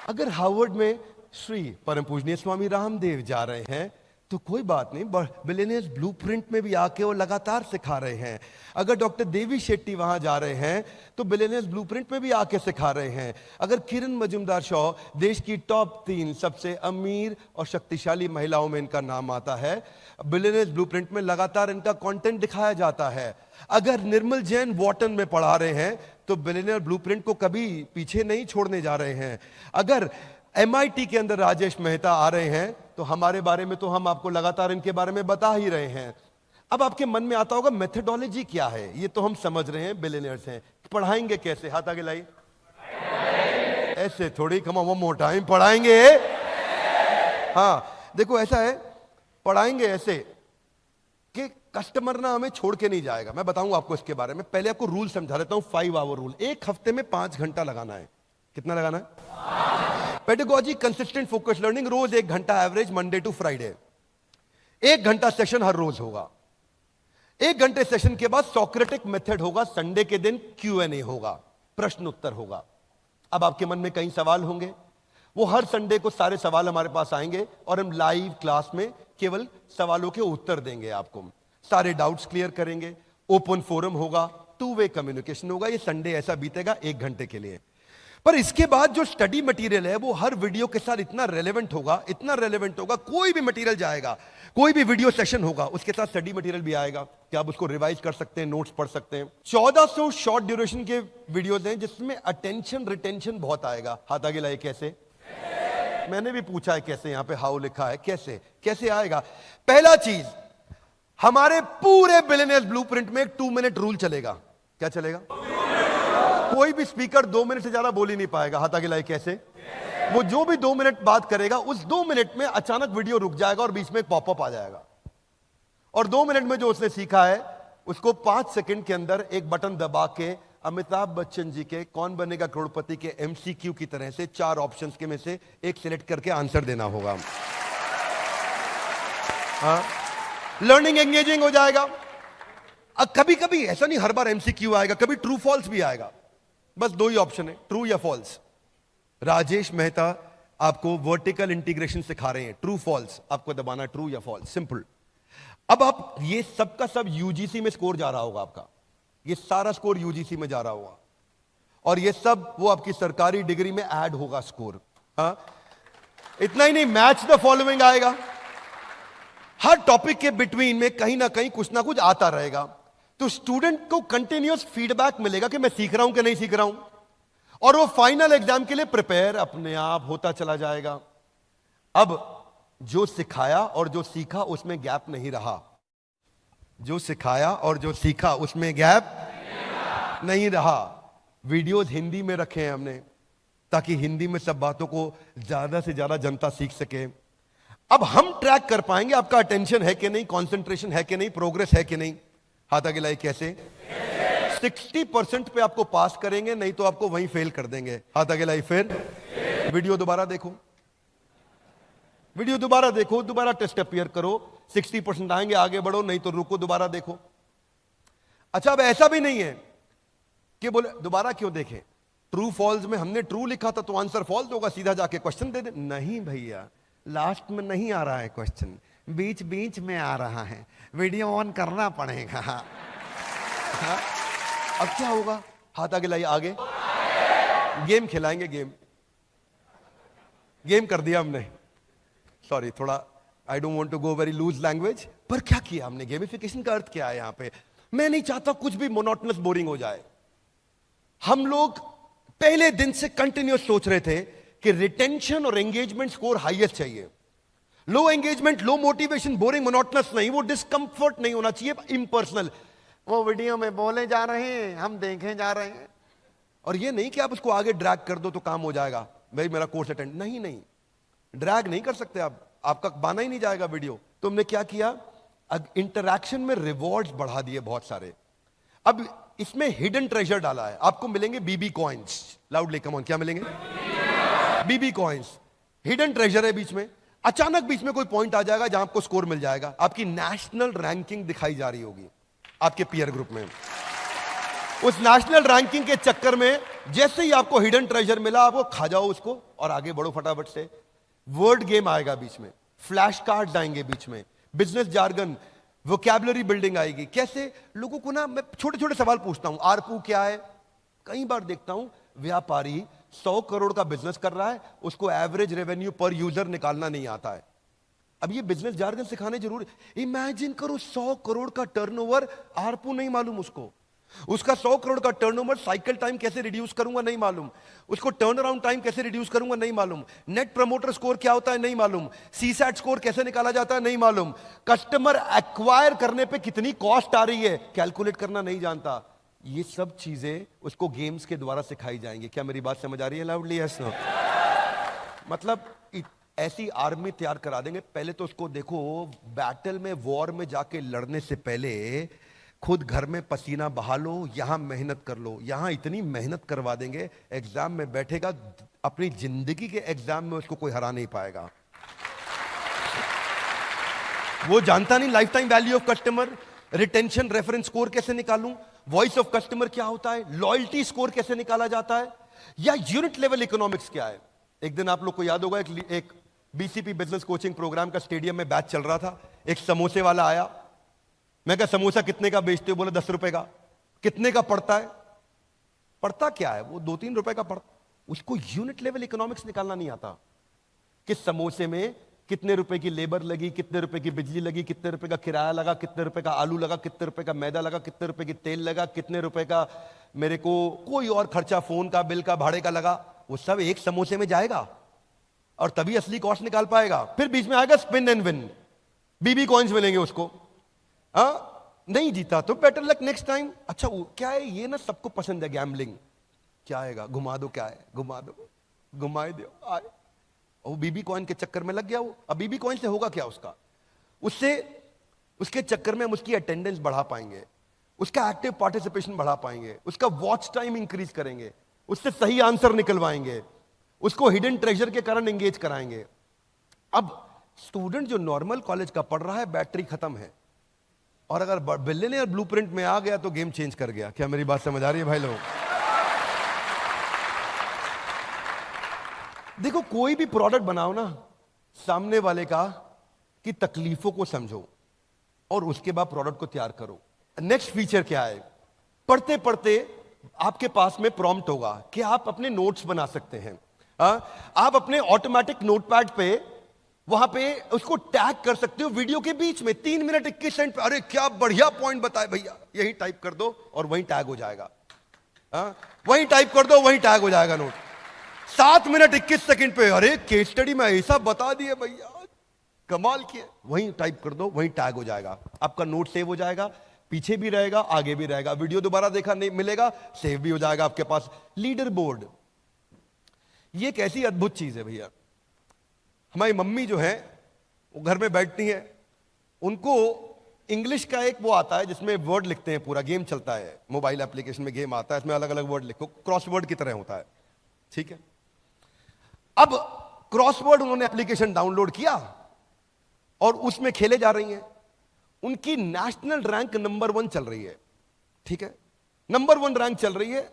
अगर हार्वर्ड में श्री परम पूजनीय स्वामी रामदेव जा रहे हैं, तो कोई बात नहीं, बिलियनियर्स ब्लूप्रिंट में भी आके वो लगातार सिखा रहे हैं। अगर डॉक्टर देवी शेट्टी वहां जा रहे हैं, तो बिलियनियर्स ब्लूप्रिंट में भी आके सिखा रहे हैं। अगर किरण मजुमदार शॉ, देश की टॉप 3 सबसे अमीर और शक्तिशाली महिलाओं में इनका नाम आता है, बिलियनियर्स ब्लूप्रिंट में लगातार इनका कंटेंट दिखाया जाता है। अगर निर्मल जैन वॉटन में पढ़ा रहे हैं, तो बिलियनियर ब्लूप्रिंट को कभी पीछे नहीं छोड़ने जा रहे हैं। अगर MIT के अंदर राजेश मेहता आ रहे हैं, तो हमारे बारे में तो हम आपको लगातार इनके बारे में बता ही रहे हैं। अब आपके मन में आता होगा मेथोडोलॉजी क्या है? ये तो हम समझ रहे हैं, बिलियनियर्स हैं, पढ़ाएंगे कैसे? हाथ आगे लाइए। ऐसे थोड़ी, come on one more time, पढ़ाएंगे। हाँ देखो, ऐसा है, पढ़ाएंगे ऐसे कि कस्टमर ना हमें छोड़ के नहीं जाएगा। मैं बताऊंगा आपको इसके बारे में। पहले आपको रूल समझा देता हूं, 5 आवर रूल। एक हफ्ते में 5 घंटा लगाना है। कितना लगाना है? पेडागोजी, कंसिस्टेंट फोकस लर्निंग, रोज 1 घंटा एवरेज, मंडे टू फ्राइडे। 1 घंटा सेशन हर रोज होगा। 1 घंटे सेशन के बाद सोक्रेटिक मेथड होगा। संडे के दिन Q&A होगा, प्रश्न उत्तर होगा। अब आपके मन में कई सवाल होंगे, वो हर संडे को सारे सवाल हमारे पास आएंगे और हम लाइव क्लास में केवल सवालों के उत्तर देंगे आपको। सारे डाउट्स क्लियर करेंगे, ओपन फोरम होगा, 2 वे कम्युनिकेशन होगा। ये संडे ऐसा बीतेगा 1 घंटे के लिए। पर इसके बाद जो स्टडी मटेरियल है, वो हर वीडियो के साथ इतना रेलेवेंट होगा, इतना रेलेवेंट होगा। कोई भी मटेरियल जाएगा, कोई भी वीडियो सेशन होगा, उसके साथ स्टडी मटेरियल भी आएगा कि आप उसको रिवाइज कर सकते हैं, नोट्स पढ़ सकते हैं। 1400 शॉर्ट ड्यूरेशन के वीडियोस हैं, जिसमें अटेंशन रिटेंशन बहुत आएगा। हाथ आगे लाइए। कैसे? मैंने भी पूछा है कैसे, यहां पे हाउ लिखा है, कैसे कैसे आएगा? पहला चीज, हमारे पूरे बिलियनियर्स ब्लूप्रिंट में एक 2 मिनट रूल चलेगा। क्या चलेगा? कोई भी स्पीकर 2 मिनट से ज्यादा बोल ही नहीं पाएगा। हाथ आगे लाइए। कैसे? वो जो भी 2 मिनट बात करेगा, उस 2 मिनट में अचानक वीडियो रुक जाएगा और बीच में एक पॉपअप आ जाएगा, और 2 मिनट में जो उसने सीखा है उसको 5 सेकंड के अंदर एक बटन दबा के अमिताभ बच्चन जी के कौन बनेगा करोड़पति के MCQ की तरह से 4 ऑप्शंस के में से एक सिलेक्ट करके आंसर देना होगा। हाँ, लर्निंग एंगेजिंग हो जाएगा। अब कभी कभी ऐसा नहीं हर बार MCQ आएगा, कभी ट्रू फॉल्स भी आएगा। बस 2 ही ऑप्शन है, ट्रू या फॉल्स। राजेश मेहता आपको वर्टिकल इंटीग्रेशन सिखा रहे हैं, ट्रू फॉल्स आपको दबाना, ट्रू या फॉल्स, सिंपल। अब आप ये सब का सब UGC में स्कोर जा रहा होगा आपका, ये सारा स्कोर UGC में जा रहा होगा, और ये सब वो आपकी सरकारी डिग्री में ऐड होगा स्कोर। हाँ, इतना ही नहीं, मैच द फॉलोइंग आएगा। हर टॉपिक के बिटवीन में कहीं ना कुछ आता रहेगा, तो स्टूडेंट को कंटिन्यूअस फीडबैक मिलेगा कि मैं सीख रहा हूं कि नहीं सीख रहा हूं, और वो फाइनल एग्जाम के लिए प्रिपेयर अपने आप होता चला जाएगा। अब जो सिखाया और जो सीखा उसमें गैप नहीं रहा, जो सिखाया और जो सीखा उसमें गैप नहीं रहा। वीडियोस हिंदी में रखे हैं हमने ताकि हिंदी में सब बातों को ज्यादा से ज्यादा जनता सीख सके। अब हम ट्रैक कर पाएंगे आपका अटेंशन है कि नहीं, कंसंट्रेशन है कि नहीं, प्रोग्रेस है कि नहीं। हाथ आगे लाइए, कैसे? 60% पे आपको पास करेंगे, नहीं तो आपको वहीं फेल कर देंगे। हाथ आगे लाइए। फिर वीडियो दोबारा देखो, वीडियो दोबारा देखो, दोबारा टेस्ट अपियर करो, 60% आएंगे, आगे बढ़ो, नहीं तो रुको, दोबारा देखो। अच्छा, अब ऐसा भी नहीं है कि बोले दोबारा क्यों देखें, ट्रू फॉल्स में हमने ट्रू लिखा था तो आंसर फॉल्स होगा, सीधा जाके क्वेश्चन दे दे। नहीं भैया, लास्ट में नहीं आ रहा है क्वेश्चन, बीच बीच में आ रहा है, वीडियो ऑन करना पड़ेगा। हाँ? अब क्या होगा? हाथ आगे लाइए, आगे गेम खिलाएंगे। गेम कर दिया हमने, सॉरी थोड़ा I don't want to go very loose language, पर क्या किया हमने? गेमिफिकेशन का अर्थ क्या है यहां पे? मैं नहीं चाहता कुछ भी मोनोटोनस बोरिंग हो जाए। हम लोग पहले दिन से कंटिन्यूस सोच रहे थे कि रिटेंशन और एंगेजमेंट स्कोर हाईएस्ट चाहिए। Low engagement, low motivation, boring, monotonous नहीं, वो डिस्कंफर्ट नहीं होना चाहिए, इम्पर्सनल। वो वीडियो में बोले जा रहे हैं, हम देखे जा रहे हैं, और ये नहीं कि आप उसको आगे ड्रैग कर दो तो काम हो जाएगा, भाई मेरा कोर्स अटेंड। नहीं, ड्रैग नहीं कर सकते आप, आपका बाना ही नहीं जाएगा वीडियो। तो हमने क्या किया? इंटरैक्शन में रिवॉर्ड्स बढ़ा दिए बहुत सारे। अब इसमें हिडन ट्रेजर डाला है, आपको मिलेंगे बीबी कॉइन्स। लाउडली कम ऑन, क्या मिलेंगे? बीबी कॉइन्स, हिडन ट्रेजर है बीच में। अचानक बीच में कोई पॉइंट आ जाएगा जहां आपको स्कोर मिल जाएगा, आपकी नेशनल रैंकिंग दिखाई जा रही होगी आपके पीयर ग्रुप में। उस नेशनल रैंकिंग के चक्कर में जैसे ही आपको हिडन ट्रेजर मिला, आपको खा जाओ उसको और आगे बढ़ो फटाफट से। वर्ड गेम आएगा बीच में, फ्लैश कार्ड्स आएंगे बीच में, बिजनेस जार्गन, वोकैबुलरी बिल्डिंग आएगी। कैसे? लोगों को ना मैं छोटे छोटे सवाल पूछता हूं, आरपू क्या है? कई बार देखता हूं व्यापारी 100 करोड़ का बिजनेस कर रहा है, उसको एवरेज रेवेन्यू पर यूजर निकालना नहीं आता है। अब ये बिजनेस जार्गन सिखाने जरूरी। इमेजिन करो 100 करोड़ का टर्नओवर, आरपू नहीं मालूम उसका 100 करोड़ का टर्नओवर, साइकिल टाइम कैसे रिड्यूस करूंगा नहीं मालूम, उसको टर्न अराउंड टाइम कैसे रिड्यूस करूंगा नहीं मालूम, नेट प्रमोटर स्कोर क्या होता है नहीं मालूम, सीसैट स्कोर कैसे निकाला जाता है नहीं मालूम, कस्टमर एक्वायर करने पे कितनी कॉस्ट आ रही है कैलकुलेट करना नहीं जानता। ये सब चीजें उसको गेम्स के द्वारा सिखाई जाएंगी। क्या मेरी बात समझ आ रही है? Loudly yes no. मतलब ऐसी आर्मी तैयार करा देंगे। पहले तो उसको देखो, बैटल में, वॉर में जाके लड़ने से पहले खुद घर में पसीना बहा लो, यहां मेहनत कर लो। यहां इतनी मेहनत करवा देंगे, एग्जाम में बैठेगा, अपनी जिंदगी के एग्जाम में उसको कोई हरा नहीं पाएगा। वो जानता नहीं life time value of customer, retention reference score कैसे निकालूं, वॉइस ऑफ कस्टमर क्या होता है, लॉयल्टी स्कोर कैसे निकाला जाता है, या यूनिट लेवल इकोनॉमिक्स क्या है। एक दिन आप लोग को याद होगा, एक बीसीपी बिजनेस कोचिंग प्रोग्राम का स्टेडियम में बैच चल रहा था। एक समोसे वाला आया, मैं कहा समोसा कितने का बेचते हो? बोले 10 रुपए का। कितने का पड़ता है? पड़ता क्या है? वो 2-3 रुपए का पड़ता। उसको यूनिट लेवल इकोनॉमिक्स निकालना नहीं आता कि समोसे में कितने रुपए की लेबर लगी, कितने रुपए की बिजली लगी, कितने रुपए का किराया लगा, कितने रुपए का आलू लगा, कितने रुपए का मैदा लगा, कितने रुपए की तेल लगा, कितने रुपए का मेरे को कोई और खर्चा, फोन का बिल का, भाड़े का लगा। वो सब एक समोसे में जाएगा और तभी असली कॉस्ट निकाल पाएगा। फिर बीच में आएगा spin and win, BB coins मिलेंगे उसको। नहीं जीता तो बेटर लक नेक्स्ट टाइम। अच्छा क्या है ये ना, सबको पसंद है गैम्बलिंग। क्या आएगा? घुमा दो। क्या है? घुमा दो, घुमाए दो, आए। वो बीबी कॉइन के चक्कर में लग गया वो। अब बीबी कॉइन से होगा क्या? उससे उसके चक्कर में हम उसकी अटेंडेंस बढ़ा पाएंगे, उसका एक्टिव पार्टिसिपेशन बढ़ा पाएंगे, उसका वॉच टाइम इंक्रीज करेंगे, उससे सही आंसर निकलवाएंगे, उसको हिडन ट्रेजर के कारण एंगेज कराएंगे। अब स्टूडेंट जो नॉर्मल कॉलेज का पढ़ रहा है, बैटरी खत्म है, और अगर बिलियनियर ब्लूप्रिंट में आ गया तो गेम चेंज कर गया। क्या मेरी बात समझ आ रही है भाई लोग? देखो कोई भी प्रोडक्ट बनाओ ना, सामने वाले का की तकलीफों को समझो और उसके बाद प्रोडक्ट को तैयार करो। नेक्स्ट फीचर क्या है? पढ़ते पढ़ते आपके पास में प्रॉम्प्ट होगा कि आप अपने नोट्स बना सकते हैं। आप अपने ऑटोमेटिक नोटपैड पे वहां पे उसको टैग कर सकते हो वीडियो के बीच में 3 मिनट 21 सेकंड पे। अरे क्या बढ़िया पॉइंट बताए भैया, यही टाइप कर दो और वहीं टैग हो जाएगा। वहीं टाइप कर दो, वहीं टैग हो जाएगा नोट। 7 मिनट 21 सेकंड पे अरे केस स्टडी में ऐसा बता दिए भैया, कमाल किए, वहीं टाइप कर दो, वहीं टैग हो जाएगा। आपका नोट सेव हो जाएगा, पीछे भी रहेगा आगे भी रहेगा, वीडियो दोबारा देखा नहीं मिलेगा, सेव भी हो जाएगा आपके पास। लीडर बोर्ड ये एक ऐसी अद्भुत चीज है भैया। हमारी मम्मी जो है वो घर में बैठती है, उनको इंग्लिश का एक वो आता है जिसमें वर्ड लिखते हैं, पूरा गेम चलता है, मोबाइल एप्लीकेशन में गेम आता है, इसमें अलग अलग वर्ड लिखो, क्रॉसवर्ड की तरह होता है, ठीक है। अब क्रॉसवर्ड उन्होंने एप्लीकेशन डाउनलोड किया और उसमें खेले जा रही हैं। उनकी नेशनल रैंक नंबर 1 चल रही है, ठीक है, नंबर 1 रैंक चल रही है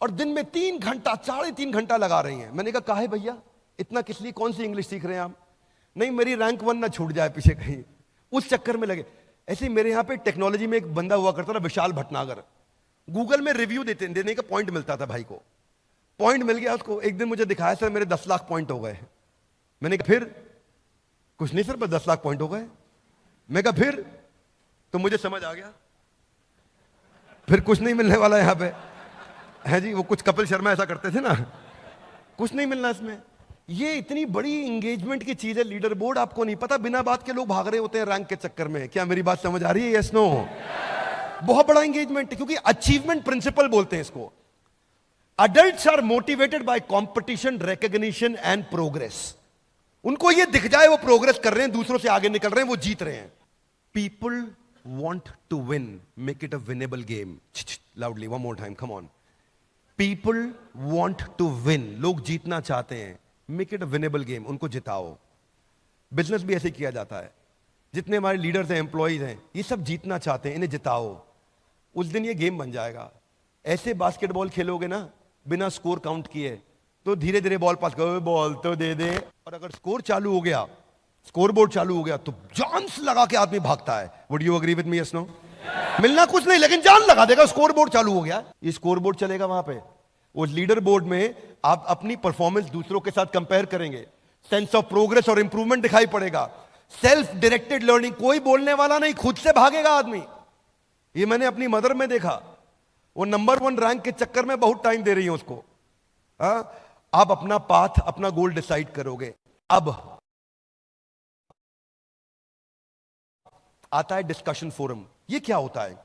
और दिन में 3 घंटा 3.5 घंटा लगा रही हैं। मैंने कहा काहे भैया इतना किस लिए, कौन सी इंग्लिश सीख रहे हैं आप? नहीं मेरी रैंक 1 ना छूट जाए पीछे कहीं, उस चक्कर में लगे। ऐसे मेरे यहां पे टेक्नोलॉजी में एक बंदा हुआ करता था विशाल भटनागर, गूगल में रिव्यू देने का पॉइंट मिलता था, भाई को पॉइंट मिल गया उसको। एक दिन मुझे दिखाया सर मेरे 10 लाख पॉइंट हो गए। मैंने कहा फिर? कुछ नहीं सर बस 10 लाख पॉइंट हो गए। मैं कहा फिर? तो मुझे समझ आ गया फिर कुछ नहीं मिलने वाला यहां पे है जी। वो कुछ कपिल शर्मा ऐसा करते थे ना, कुछ नहीं मिलना इसमें। ये इतनी बड़ी इंगेजमेंट की चीज है लीडर बोर्ड, आपको नहीं पता, बिना बात के लोग भाग रहे होते हैं रैंक के चक्कर में। क्या मेरी बात समझ आ रही है? Yes no? बहुत बड़ा इंगेजमेंट है, क्योंकि अचीवमेंट प्रिंसिपल बोलते हैं इसको। Adults are motivated by competition, recognition and progress. उनको ये दिख जाए वो प्रोग्रेस कर रहे हैं, दूसरों से आगे निकल रहे हैं, वो जीत रहे हैं। People want to win, make it a winnable game. Loudly one more time, come on. People want to win, लोग जीतना चाहते हैं, make it a winnable game, उनको जिताओ। बिजनेस भी ऐसे किया जाता है, जितने हमारे लीडर्स हैं, एम्प्लॉइज हैं, ये सब जीतना चाहते हैं, इन्हें जिताओ, उस दिन ये गेम बन जाएगा। ऐसे बास्केटबॉल खेलोगे ना बिना स्कोर काउंट किए, तो धीरे धीरे बॉल पास करो, बॉल तो दे दे, और अगर स्कोर चालू हो गया, स्कोर बोर्ड चालू हो गया, तो जान से लगा के आदमी भागता है। Would you agree with me? Yes no? मिलना कुछ नहीं लेकिन जान लगा देगा, स्कोर बोर्ड चालू हो गया। ये स्कोर बोर्ड चलेगा वहां पे, उस लीडर बोर्ड में आप अपनी परफॉर्मेंस दूसरों के साथ कंपेयर करेंगे, सेंस ऑफ प्रोग्रेस और इंप्रूवमेंट दिखाई पड़ेगा। सेल्फ डायरेक्टेड लर्निंग, कोई बोलने वाला नहीं, खुद से भागेगा आदमी। ये मैंने अपनी मदर में देखा, वो नंबर 1 रैंक के चक्कर में बहुत टाइम दे रही है उसको। आप अपना पाथ, अपना गोल डिसाइड करोगे। अब आता है डिस्कशन फोरम। ये क्या होता है?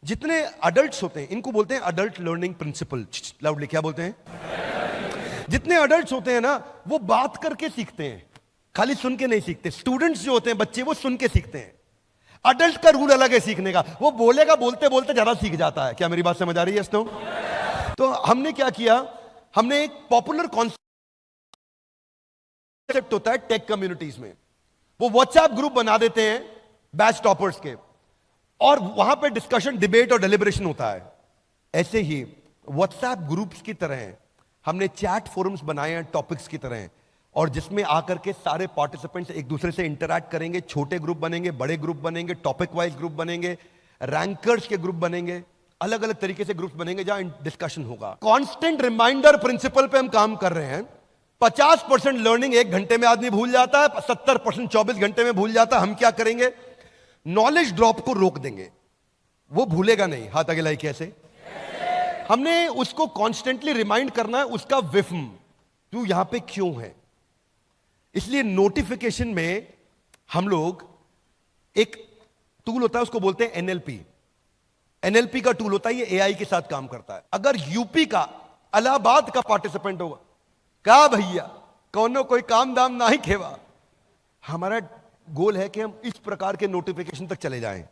जितने अडल्ट्स होते हैं इनको बोलते हैं अडल्ट लर्निंग प्रिंसिपल। लाउडली क्या बोलते हैं? जितने अडल्ट्स होते हैं ना वो बात करके सीखते हैं, खाली सुन के नहीं सीखते। स्टूडेंट्स जो होते हैं, बच्चे, वो सुन के सीखते हैं। अडल्ट का रूल अलग है सीखने का, वो बोलेगा, बोलते बोलते ज्यादा सीख जाता है। क्या मेरी बात समझ आ रही है? तो हमने क्या किया, हमने एक पॉपुलर कॉन्सेप्ट होता है टेक कम्युनिटीज में, वो व्हाट्सएप ग्रुप बना देते हैं बैच टॉपर्स के, और वहां पे डिस्कशन, डिबेट और डेलिब्रेशन होता है। ऐसे ही व्हाट्सएप ग्रुप्स की तरह हमने चैट फोरम्स बनाए हैं टॉपिक्स की तरह, और जिसमें आकर के सारे पार्टिसिपेंट्स एक दूसरे से इंटरैक्ट करेंगे। छोटे ग्रुप बनेंगे, बड़े ग्रुप बनेंगे, टॉपिक वाइज ग्रुप बनेंगे, रैंकर्स के ग्रुप बनेंगे, अलग अलग तरीके से ग्रुप्स बनेंगे जहां डिस्कशन होगा। कांस्टेंट रिमाइंडर प्रिंसिपल पे हम काम कर रहे हैं। 50% लर्निंग 1 घंटे में आदमी भूल जाता है, 70% 24 घंटे में भूल जाता है। हम क्या करेंगे? नॉलेज ड्रॉप को रोक देंगे, वो भूलेगा नहीं। हाथ आगे लाई कैसे? हमने उसको कॉन्स्टेंटली रिमाइंड करना है उसका विफ्म, तू यहां पे क्यों है। इसलिए नोटिफिकेशन में हम लोग एक टूल होता है, उसको बोलते हैं एनएलपी। एनएलपी का टूल होता है, ये एआई के साथ काम करता है। अगर यूपी का, इलाहाबाद का पार्टिसिपेंट होगा, कहा भैया कौनो कोई काम दाम ना ही खेवा, हमारा गोल है कि हम इस प्रकार के नोटिफिकेशन तक चले जाएं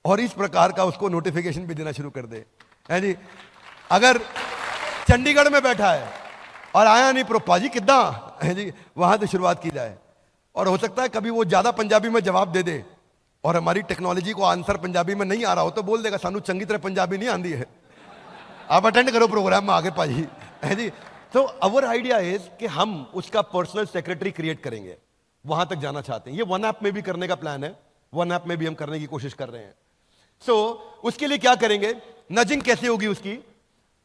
और इस प्रकार का उसको नोटिफिकेशन भी देना शुरू कर दे, है जी। अगर चंडीगढ़ में बैठा है और आया नहीं प्रोपा जी कितना है जी, वहां से शुरुआत की जाए। और हो सकता है कभी वो ज्यादा पंजाबी में जवाब दे दे और हमारी टेक्नोलॉजी को आंसर पंजाबी में नहीं आ रहा हो तो बोल देगा सानू चंगी तरह पंजाबी नहीं आती है, आप अटेंड करो प्रोग्राम में आगे पाजी, है जी। तो अवर आइडिया इज कि हम उसका पर्सनल सेक्रेटरी क्रिएट करेंगे, वहां तक जाना चाहते हैं। ये वन ऐप में भी करने का प्लान है, वन ऐप में भी हम करने की कोशिश कर रहे हैं। उसके लिए क्या करेंगे, नजिंग कैसे होगी उसकी,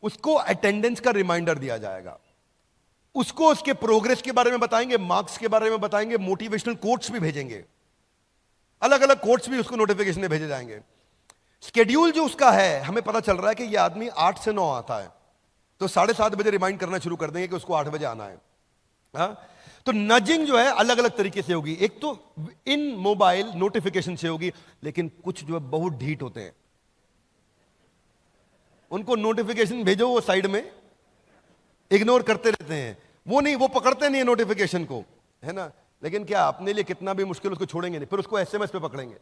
उसको अटेंडेंस का रिमाइंडर दिया जाएगा। उसको उसके प्रोग्रेस के बारे में बताएंगे, मार्क्स के बारे में बताएंगे, मोटिवेशनल कोट्स भी भेजेंगे, अलग अलग कोट्स भी उसको नोटिफिकेशन में भेजे जाएंगे। स्केड्यूल जो उसका है, हमें पता चल रहा है कि ये आदमी 8 से 9 आता है, तो 7:30 बजे रिमाइंड करना शुरू कर देंगे कि उसको 8 बजे आना है। हाँ? तो नजिंग जो है अलग अलग तरीके से होगी। एक तो इन मोबाइल नोटिफिकेशन से होगी, लेकिन कुछ जो है बहुत ढीठ होते हैं, उनको नोटिफिकेशन भेजो वो साइड में इग्नोर करते रहते हैं, वो नहीं, वो पकड़ते नहीं है नोटिफिकेशन को, है ना। लेकिन क्या अपने लिए कितना भी मुश्किल उसको छोड़ेंगे नहीं, फिर उसको एसएमएस पे पकड़ेंगे।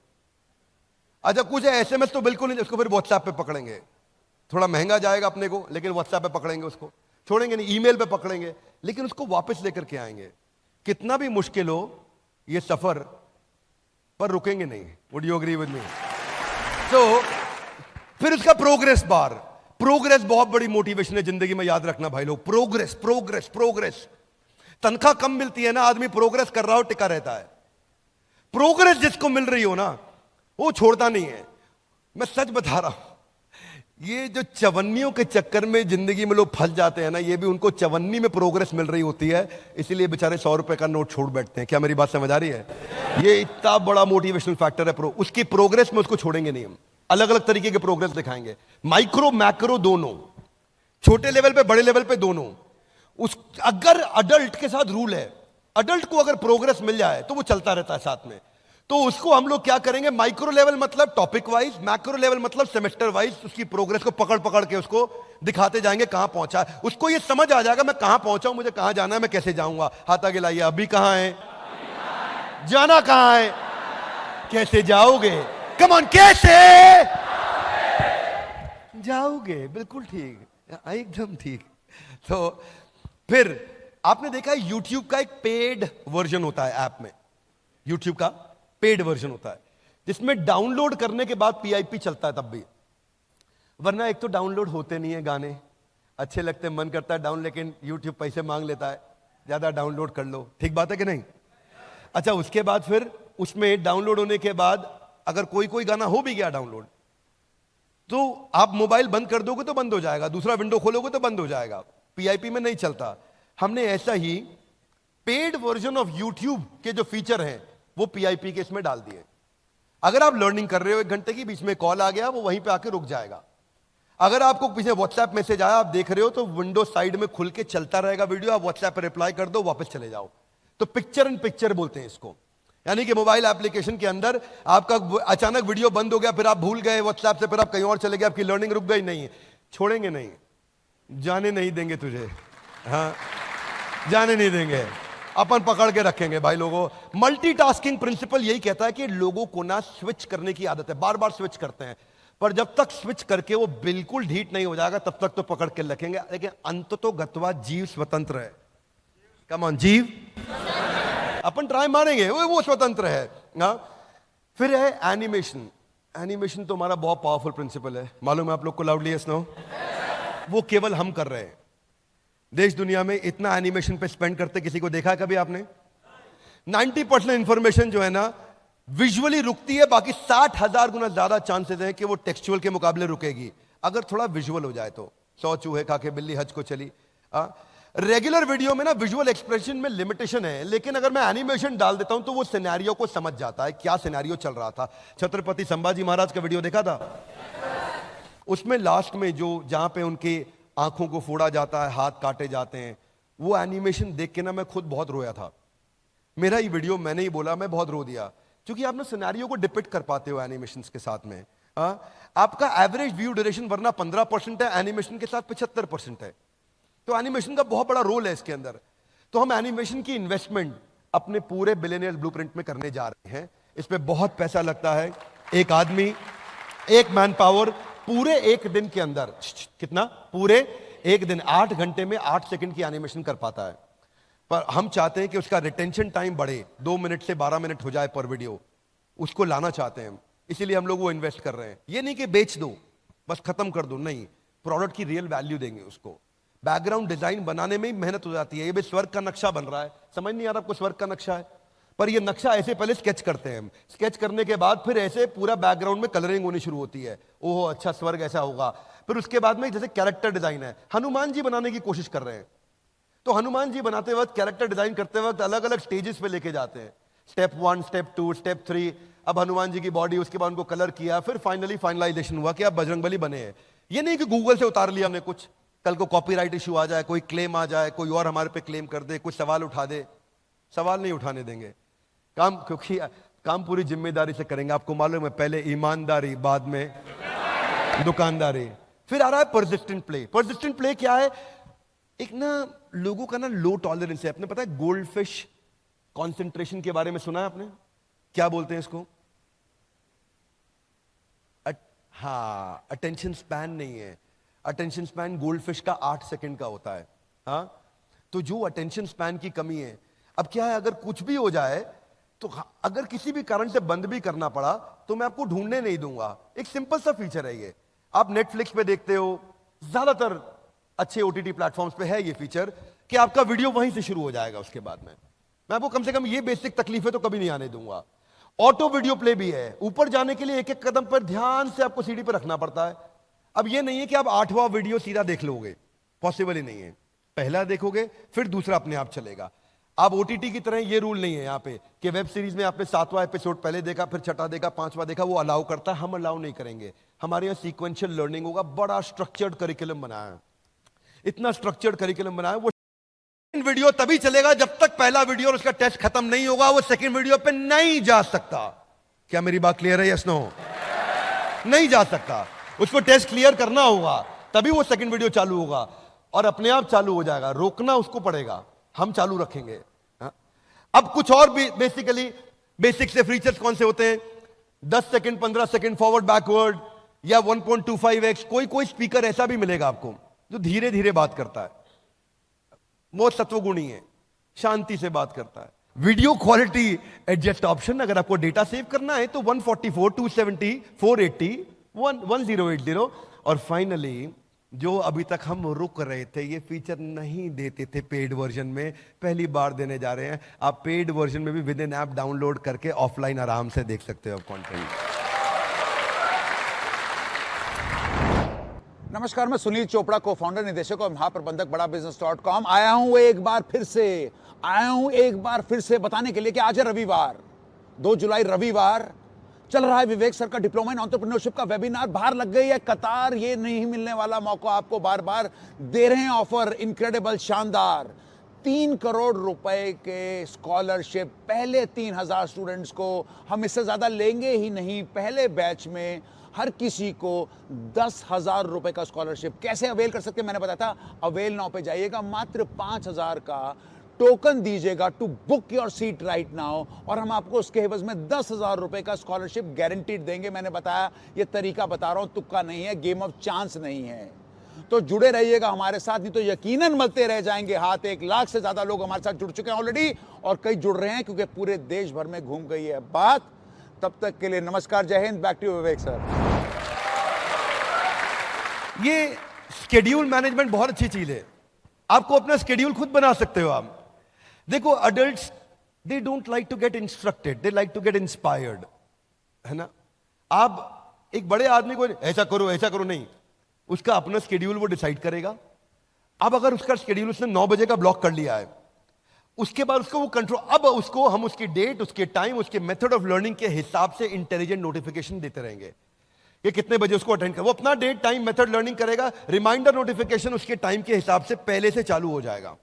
अच्छा कुछ है एसएमएस तो बिल्कुल नहीं, उसको फिर व्हाट्सएप पे पकड़ेंगे, थोड़ा महंगा जाएगा अपने को, लेकिन व्हाट्सएप पे पकड़ेंगे, उसको छोड़ेंगे नहीं, ईमेल पे पकड़ेंगे, लेकिन उसको वापस लेकर के आएंगे। कितना भी मुश्किल हो ये सफर, पर रुकेंगे नहीं। Would you agree with me? तो फिर उसका प्रोग्रेस बार, प्रोग्रेस बहुत बड़ी मोटिवेशन है जिंदगी में, याद रखना भाई लोग, प्रोग्रेस प्रोग्रेस प्रोग्रेस। तनख्वाह कम मिलती है ना, आदमी प्रोग्रेस कर रहा हो टिका रहता है। प्रोग्रेस जिसको मिल रही हो ना वो छोड़ता नहीं है। मैं सच बता रहा हूं, ये जो चवन्नियों के चक्कर में जिंदगी में लोग फंस जाते हैं ना, ये भी उनको चवन्नी में प्रोग्रेस मिल रही होती है, इसीलिए बेचारे 100 रुपए का नोट छोड़ बैठते हैं। क्या मेरी बात समझ आ रही है? ये इतना बड़ा मोटिवेशनल फैक्टर है। उसकी प्रोग्रेस में उसको छोड़ेंगे नहीं हम, अलग अलग तरीके के प्रोग्रेस दिखाएंगे, माइक्रो मैक्रो दोनों, छोटे लेवल पे बड़े लेवल पे दोनों। उस अगर अडल्ट के साथ रूल है, अडल्ट को अगर प्रोग्रेस मिल जाए तो वो चलता रहता है साथ में, तो उसको हम लोग क्या करेंगे, माइक्रो लेवल मतलब टॉपिक वाइज, मैक्रो लेवल मतलब सेमेस्टर वाइज उसकी प्रोग्रेस को पकड़ पकड़ के उसको दिखाते जाएंगे कहां पहुंचा है। उसको ये समझ आ जाएगा मैं कहां पहुंचा हूं, मुझे कहां जाना है, मैं कैसे जाऊंगा। हाथ आगे लाइए, अभी कहां है, जाना कहां है, कैसे जाओगे, कम ऑन, कैसे जाओगे, बिल्कुल ठीक, एकदम ठीक। तो फिर आपने देखा है यूट्यूब का एक पेड वर्जन होता है, ऐप में यूट्यूब का पेड वर्जन होता है, जिसमें डाउनलोड करने के बाद पीआईपी चलता है तब भी, वरना एक तो डाउनलोड होते नहीं है गाने, अच्छे लगते हैं, मन करता है डाउन, लेकिन यूट्यूब पैसे मांग लेता है, ज्यादा डाउनलोड कर लो, ठीक बात है कि नहीं। अच्छा उसके बाद फिर उसमें डाउनलोड होने के बाद अगर कोई कोई गाना हो भी गया डाउनलोड, तो आप मोबाइल बंद कर दोगे तो बंद हो जाएगा, दूसरा विंडो खोलोगे तो बंद हो जाएगा, पीआईपी में नहीं चलता। हमने ऐसा ही पेड वर्जन ऑफ यूट्यूब के जो फीचर हैं वो पीआईपी के इसमें डाल दिए। अगर आप लर्निंग कर रहे हो 1 घंटे की, बीच में कॉल आ गया, वो वहीं पे आके रुक जाएगा। अगर आपको पीछे व्हाट्सएप मैसेज आया, आप देख रहे हो, तो विंडो साइड में खुल के चलता रहेगा वीडियो, आप व्हाट्सएप पर रिप्लाई कर दो, वापस चले जाओ। तो पिक्चर इन पिक्चर बोलते हैं इसको, यानी कि मोबाइल एप्लीकेशन के अंदर आपका अचानक वीडियो बंद हो गया, फिर आप भूल गए व्हाट्सएप से, फिर आप कहीं और चले गए, आपकी लर्निंग रुक गई, नहीं, छोड़ेंगे नहीं, जाने नहीं देंगे तुझे, हाँ जाने नहीं देंगे, अपन पकड़ के रखेंगे भाई लोगों। मल्टीटास्किंग प्रिंसिपल यही कहता है कि लोगों को ना स्विच करने की आदत है, बार बार स्विच करते हैं, पर जब तक स्विच करके वो बिल्कुल ढीठ नहीं हो जाएगा तब तक तो पकड़ के रखेंगे। लेकिन अंततोगत्वा जीव स्वतंत्र है, कम ऑन, जीव अपन ट्राई मारेंगे, वो स्वतंत्र है ना। फिर है एनिमेशन। एनिमेशन तो हमारा बहुत पावरफुल प्रिंसिपल है, मालूम है आप लोग को, लाउडली यस नो। वो केवल हम कर रहे हैं, देश दुनिया में इतना एनिमेशन पे स्पेंड करते किसी को देखा है कभी आपने? 90% इंफॉर्मेशन जो है ना विजुअली रुकती है, बाकी 60,000 गुना ज्यादा चांसेस हैं कि वो टेक्सचुअल के मुकाबले रुकेगी अगर थोड़ा विजुअल हो जाए तो। 100 चूहे खा के बिल्ली हज को चली। रेगुलर वीडियो में ना विजुअल एक्सप्रेशन में लिमिटेशन है, लेकिन अगर मैं एनिमेशन डाल देता हूं तो वो सिनेरियो को समझ जाता है, क्या सिनेरियो चल रहा था। छत्रपति संभाजी महाराज का वीडियो देखा था? उसमें लास्ट में जो जहां पे उनके आंखों को फोड़ा जाता है, हाथ काटे जाते हैं, वो एनिमेशन देख के ना मैं खुद बहुत रोया था। मेरा ही वीडियो, मैंने ही बोला, मैं बहुत रो दिया, क्योंकि आप ना सिनेरियो को डिपिक्ट कर पाते हो एनिमेशन के साथ में। आपका एवरेज व्यू ड्यूरेशन वरना 15% है, एनिमेशन के साथ 75% है, तो एनिमेशन का बहुत बड़ा रोल है इसके अंदर। तो हम एनिमेशन की इन्वेस्टमेंट अपने पूरे बिलियनियर ब्लूप्रिंट में करने जा रहे हैं। इस पे बहुत पैसा लगता है। एक आदमी, एक मैन पावर पूरे 1 दिन के अंदर, कितना, पूरे 1 दिन 8 घंटे में 8 सेकंड की एनिमेशन कर पाता है। पर हम चाहते हैं कि उसका रिटेंशन टाइम बढ़े, 2 मिनट से 12 मिनट हो जाए पर वीडियो, उसको लाना चाहते हैं हम, इसीलिए हम लोग वो इन्वेस्ट कर रहे हैं। ये नहीं कि बेच दो बस खत्म कर दो, नहीं, प्रोडक्ट की रियल वैल्यू देंगे उसको। बैकग्राउंड डिजाइन बनाने में ही मेहनत हो जाती है। ये भी स्वर्ग का नक्शा बन रहा है, समझ नहीं आ रहा आपको स्वर्ग का नक्शा है, पर ये नक्शा ऐसे पहले स्केच करते हैं हम, स्केच करने के बाद फिर ऐसे पूरा बैकग्राउंड में कलरिंग होनी शुरू होती है, ओहो अच्छा स्वर्ग ऐसा होगा। फिर उसके बाद में जैसे कैरेक्टर डिजाइन है, हनुमान जी बनाने की कोशिश कर रहे हैं, तो तो हनुमान जी बनाते वक्त, कैरेक्टर डिजाइन करते वक्त अलग अलग स्टेजेस पे लेके जाते हैं। Step 1, step 2, step 3। अब हनुमान जी की बॉडी, उसके बाद उनको कलर किया, फिर फाइनली फाइनलाइजेशन हुआ कि अब बजरंगबली बने हैं। ये नहीं कि गूगल से उतार लिया हमने कुछ, कल को कॉपीराइट इशू आ जाए, कोई क्लेम आ जाए, कोई और हमारे पे क्लेम कर दे, कुछ सवाल उठा दे। सवाल नहीं उठाने देंगे काम, क्योंकि काम पूरी जिम्मेदारी से करेंगे। आपको मालूम है, पहले ईमानदारी, बाद में दुकानदारी। फिर आ रहा है परसिस्टेंट प्ले। परसिस्टेंट प्ले क्या है? एक ना लोगों का ना लो टॉलरेंस है। आपने पता है गोल्ड फिश कॉन्सेंट्रेशन के बारे में सुना है आपने? क्या बोलते हैं इसको? हाँ, अटेंशन स्पैन नहीं है। अटेंशन स्पैन गोल्ड फिश का 8 सेकंड का होता है। हाँ, तो जो अटेंशन स्पैन की कमी है, अब क्या है, अगर कुछ भी हो जाए तो अगर किसी भी कारण से बंद भी करना पड़ा तो मैं आपको ढूंढने नहीं दूंगा। एक सिंपल सा फीचर है ये। आप नेटफ्लिक्स पे देखते हो, ज्यादातर अच्छे ओटीटी प्लेटफॉर्म्स पे है ये फीचर कि आपका वीडियो वहीं से शुरू हो जाएगा। उसके बाद में मैं आपको कम से कम ये बेसिक तकलीफें तो कभी नहीं आने दूंगा। ऑटो वीडियो प्ले भी है। ऊपर जाने के लिए एक एक कदम पर ध्यान से आपको सीढ़ी पर रखना पड़ता है। अब ये नहीं है कि आप 8वां वीडियो सीधा देख लोगे, पॉसिबल ही नहीं है। पहला देखोगे फिर दूसरा अपने आप चलेगा। आप ओटीटी की तरह ये रूल नहीं है यहाँ पे कि वेब सीरीज में आपने 7वां एपिसोड पहले देखा, फिर 6वां देखा, 5वां देखा, वो अलाउ करता है। हम अलाउ नहीं करेंगे। हमारे यहाँ सीक्वेंशियल लर्निंग होगा। बड़ा स्ट्रक्चर्ड करिकुलम बनाया है, इतना स्ट्रक्चर्ड करिकुलम बनाया है। वो वीडियो तभी चलेगा जब तक पहला वीडियो और उसका टेस्ट खत्म नहीं होगा। वो सेकंड वीडियो पे नहीं जा सकता। क्या मेरी बात क्लियर है? Yes no? नहीं जा सकता। उसको टेस्ट क्लियर करना होगा, तभी वो सेकंड वीडियो चालू होगा और अपने आप चालू हो जाएगा। रोकना उसको पड़ेगा, हम चालू रखेंगे। हाँ? अब कुछ और भी बेसिक से फीचर्स कौन से होते हैं? 10 सेकंड, 15 सेकंड फॉरवर्ड बैकवर्ड, या 1.25x। कोई स्पीकर ऐसा भी मिलेगा आपको जो धीरे धीरे बात करता है, बहुत सत्वगुणी है, शांति से बात करता है। वीडियो क्वालिटी एडजस्ट ऑप्शन, अगर आपको डेटा सेव करना है तो 144, 270, 480, 1080। और फाइनली जो अभी तक हम रुक रहे थे, ये फीचर नहीं देते थे पेड वर्जन में, पहली बार देने जा रहे हैं। आप पेड वर्जन में भी विद इन ऐप डाउनलोड करके ऑफलाइन आराम से देख सकते हो कंटेंट। नमस्कार, मैं सुनील चोपड़ा, को फाउंडर, निदेशक और महाप्रबंधक बड़ा बिजनेस.com आया हूं एक बार फिर से बताने के लिए कि आज है रविवार, 2 जुलाई रविवार। चल रहा है विवेक सर का डिप्लोमा इन एंटरप्रेन्योरशिप का वेबिनार। बाहर लग गई है कतार। ये नहीं मिलने वाला मौका आपको बार बार दे रहे हैं ऑफर, इनक्रेडिबल, शानदार। 3 करोड़ रुपए के स्कॉलरशिप पहले 3000 स्टूडेंट्स को। हम इससे ज्यादा लेंगे ही नहीं। पहले बैच में हर किसी को 10,000 रुपए का स्कॉलरशिप। कैसे अवेल कर सकते हैं मैंने बताया था। अवेल नाउ पे जाइएगा, मात्र 5,000 का टोकन दीजिएगा to book your seat right now, और हम आपको उसके एवज में 10,000 रुपए का स्कॉलरशिप गारंटीड देंगे। मैंने बताया, ये तरीका बता रहा हूं, तुक्का नहीं है, गेम ऑफ चांस नहीं है। तो जुड़े रहिएगा हमारे साथ, नहीं तो यकीनन मलते रह जाएंगे हाथ। 1 लाख से ज्यादा लोग हमारे साथ जुड़ चुके हैं ऑलरेडी, और कई जुड़ रहे हैं क्योंकि पूरे देश भर में घूम गई है बात। तब तक के लिए नमस्कार, जय Hind. Back to Vivek sir. ये स्केड्यूल मैनेजमेंट बहुत अच्छी चीज है। आपको अपना स्केड्यूल खुद बना सकते हो आप। देखो, adults they don't like to get instructed, they like to get inspired, है ना। आप एक बड़े आदमी को ऐसा करो नहीं, उसका अपना स्केड्यूल वो डिसाइड करेगा। अब अगर उसका स्केड्यूल उसने 9 बजे का ब्लॉक कर लिया है, उसके बाद उसको वो कंट्रोल, अब उसको हम उसकी डेट, उसके टाइम, उसके मेथड ऑफ लर्निंग के हिसाब से इंटेलिजेंट नोटिफिकेशन देते रहेंगे कि कितने बजे उसको अटेंड कर। वो अपना डेट, टाइम, मेथड लर्निंग करेगा। रिमाइंडर नोटिफिकेशन उसके टाइम के हिसाब से पहले से चालू हो जाएगा।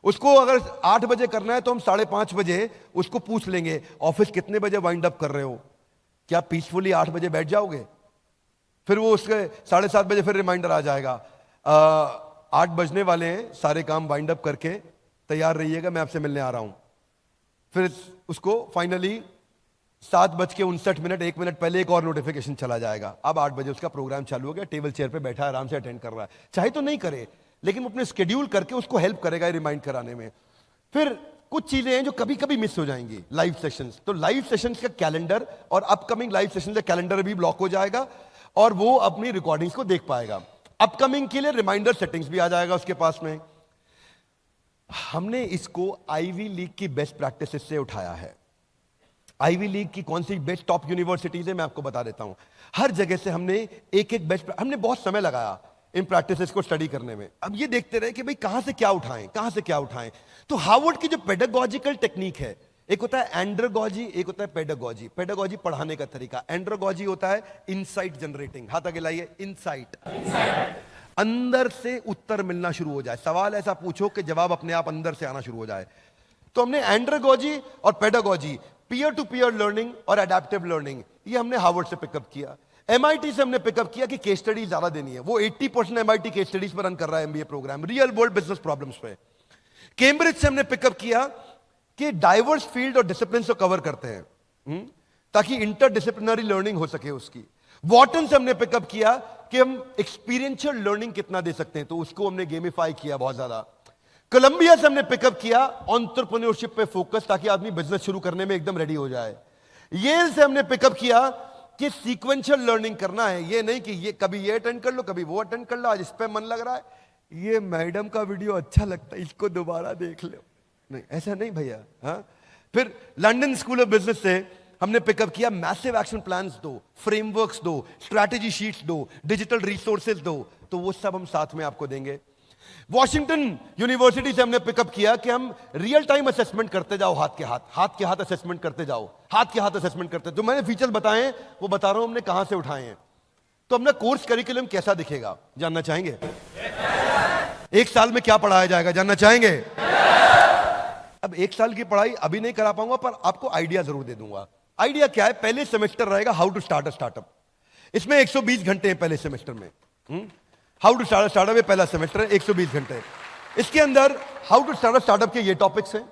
उसको अगर 8 बजे करना है तो हम 5:30 बजे उसको पूछ लेंगे, ऑफिस कितने बजे वाइंड अप कर रहे हो, क्या पीसफुली 8 बजे बैठ जाओगे? फिर वो उसके 7:30 बजे फिर रिमाइंडर आ जाएगा, 8 बजने वाले हैं, सारे काम वाइंड अप करके तैयार रहिएगा, मैं आपसे मिलने आ रहा हूं। फिर उसको फाइनली 7:59 1 मिनट पहले एक और नोटिफिकेशन चला जाएगा। अब 8 बजे उसका प्रोग्राम चालू हो गया, टेबल चेयर पे बैठा आराम से अटेंड कर रहा है। चाहे तो नहीं करे, लेकिन वो अपने स्केड्यूल करके उसको हेल्प करेगा रिमाइंड कराने में। फिर कुछ चीजें हैं जो कभी कभी मिस हो जाएंगी, लाइव सेशंस। तो लाइव सेशंस का कैलेंडर और अपकमिंग लाइव सेशंस का कैलेंडर भी ब्लॉक हो जाएगा और वो अपनी रिकॉर्डिंग्स को देख पाएगा। अपकमिंग के लिए रिमाइंडर सेटिंग्स भी आ जाएगा उसके पास में। हमने इसको आईवी लीग की बेस्ट प्रैक्टिसेस से उठाया है। आईवी लीग की कौन सी बेस्ट टॉप यूनिवर्सिटीज है मैं आपको बता देता हूं। हर जगह से हमने एक बेस्ट, हमने बहुत समय लगाया इन प्रैक्टिसेस को स्टडी करने में। अब ये देखते रहे कि भाई कहां से क्या उठाएं। तो हार्वर्ड की जो पेडागोजिकल टेक्निक है, एक होता है एंड्रोगॉजी, एक होता है पेडागोजी। पेडागोजी पढ़ाने का तरीका, एंड्रोगॉजी होता है इनसाइट जनरेटिंग। हाथ आगे लाइए, इनसाइट, अंदर से उत्तर मिलना शुरू हो जाए, सवाल ऐसा पूछो कि जवाब अपने आप अंदर से आना शुरू हो जाए। तो हमने एंड्रोगॉजी और pedagogy, peer to peer learning और एडेप्टिव लर्निंग, ये हमने हार्वर्ड से पिकअप किया। MIT से हमने पिकअप किया कि केस स्टडी ज्यादा देनी है। वो 80% MIT केस स्टडीज पर रन कर रहा है MBA programme, real world business problems पे। कैम्ब्रिज से हमने पिकअप किया कि डाइवर्स फील्ड और डिसिप्लिन को कवर करते हैं ताकि इंटरडिसिप्लिनरी लर्निंग हो सके उसकी। वॉटन से हमने पिकअप किया कि हम एक्सपीरियंशियल लर्निंग कितना दे सकते हैं, तो उसको हमने गेमिफाई किया बहुत ज्यादा। कोलंबिया से हमने पिकअप किया एंटरप्रेन्योरशिप पे फोकस, ताकि आदमी बिजनेस शुरू करने में एकदम रेडी हो जाए। येल से हमने पिकअप किया कि सीक्वेंशियल लर्निंग करना है, ये नहीं कि ये कभी ये अटेंड कर लो कभी वो अटेंड कर लो, आज इस पे मन लग रहा है, ये मैडम का वीडियो अच्छा लगता है इसको दोबारा देख लो, नहीं ऐसा नहीं भैया। हाँ, फिर लंदन स्कूल ऑफ बिजनेस से हमने पिकअप किया मैसिव एक्शन प्लान्स दो, फ्रेमवर्क्स दो, स्ट्रैटेजी शीट्स दो, डिजिटल रिसोर्सेज दो, तो वो सब हम साथ में आपको देंगे। वॉशिंगटन यूनिवर्सिटी से हमने पिकअप किया कि हम रियल टाइम असेसमेंट करते जाओ, हाथ के हाथ असेसमेंट करते जाओ, असेसमेंट करते। जो मैंने फीचर बताए वो बता रहा हूं हमने कहां से उठाए हैं। तो अपना कोर्स करिकुलम कैसा दिखेगा जानना चाहेंगे? एक साल में क्या पढ़ाया जाएगा जानना चाहेंगे? अब एक साल की पढ़ाई अभी नहीं करा पाऊंगा, पर आपको आइडिया जरूर दे दूंगा। आइडिया क्या है? पहले सेमेस्टर रहेगा how to start a startup. इसमें 120 घंटे हैं पहले सेमेस्टर में। How to start a startup ये पहला सेमेस्टर है, 120 घंटे। इसके अंदर how to start a startup के ये टॉपिक्स हैं,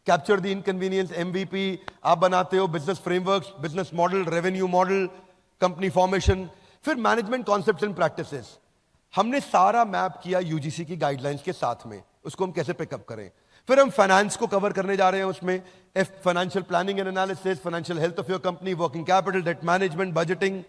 कैप्चर द इनकन्वीनियंस, MVP आप बनाते हो, business frameworks, business model, revenue model, company formation, फिर मैनेजमेंट कॉन्सेप्ट्स एंड प्रैक्टिसेस। हमने सारा मैप किया UGC की गाइडलाइंस के साथ में, उसको हम कैसे पिकअप करें। फिर हम फाइनेंस को कवर करने जा रहे हैं, उसमें financial planning and analysis, financial health of your company, working capital, debt management, budgeting.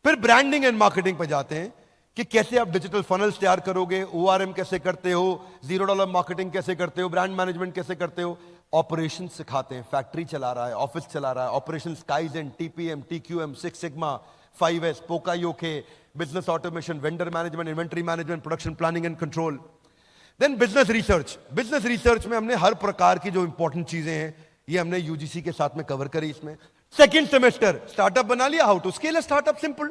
फिर ब्रांडिंग एंड मार्केटिंग पे जाते हैं कि कैसे आप डिजिटल फनल्स तैयार करोगे, ORM कैसे करते हो, $0 मार्केटिंग कैसे करते हो, ब्रांड मैनेजमेंट कैसे करते हो। ऑपरेशन सिखाते हैं, फैक्ट्री चला रहा है, ऑफिस चला रहा है, operation, kaizen, TPM, TQM, 6 sigma, 5S, poka yoke, business automation, vendor management, inventory management, production planning and control. Then business research. Business research में हमने हर प्रकार की जो इंपॉर्टेंट चीजें हैं ये हमने UGC के साथ में कवर करी। इसमें सेकंड सेमेस्टर स्टार्टअप बना लिया, how to scale a startup, simple.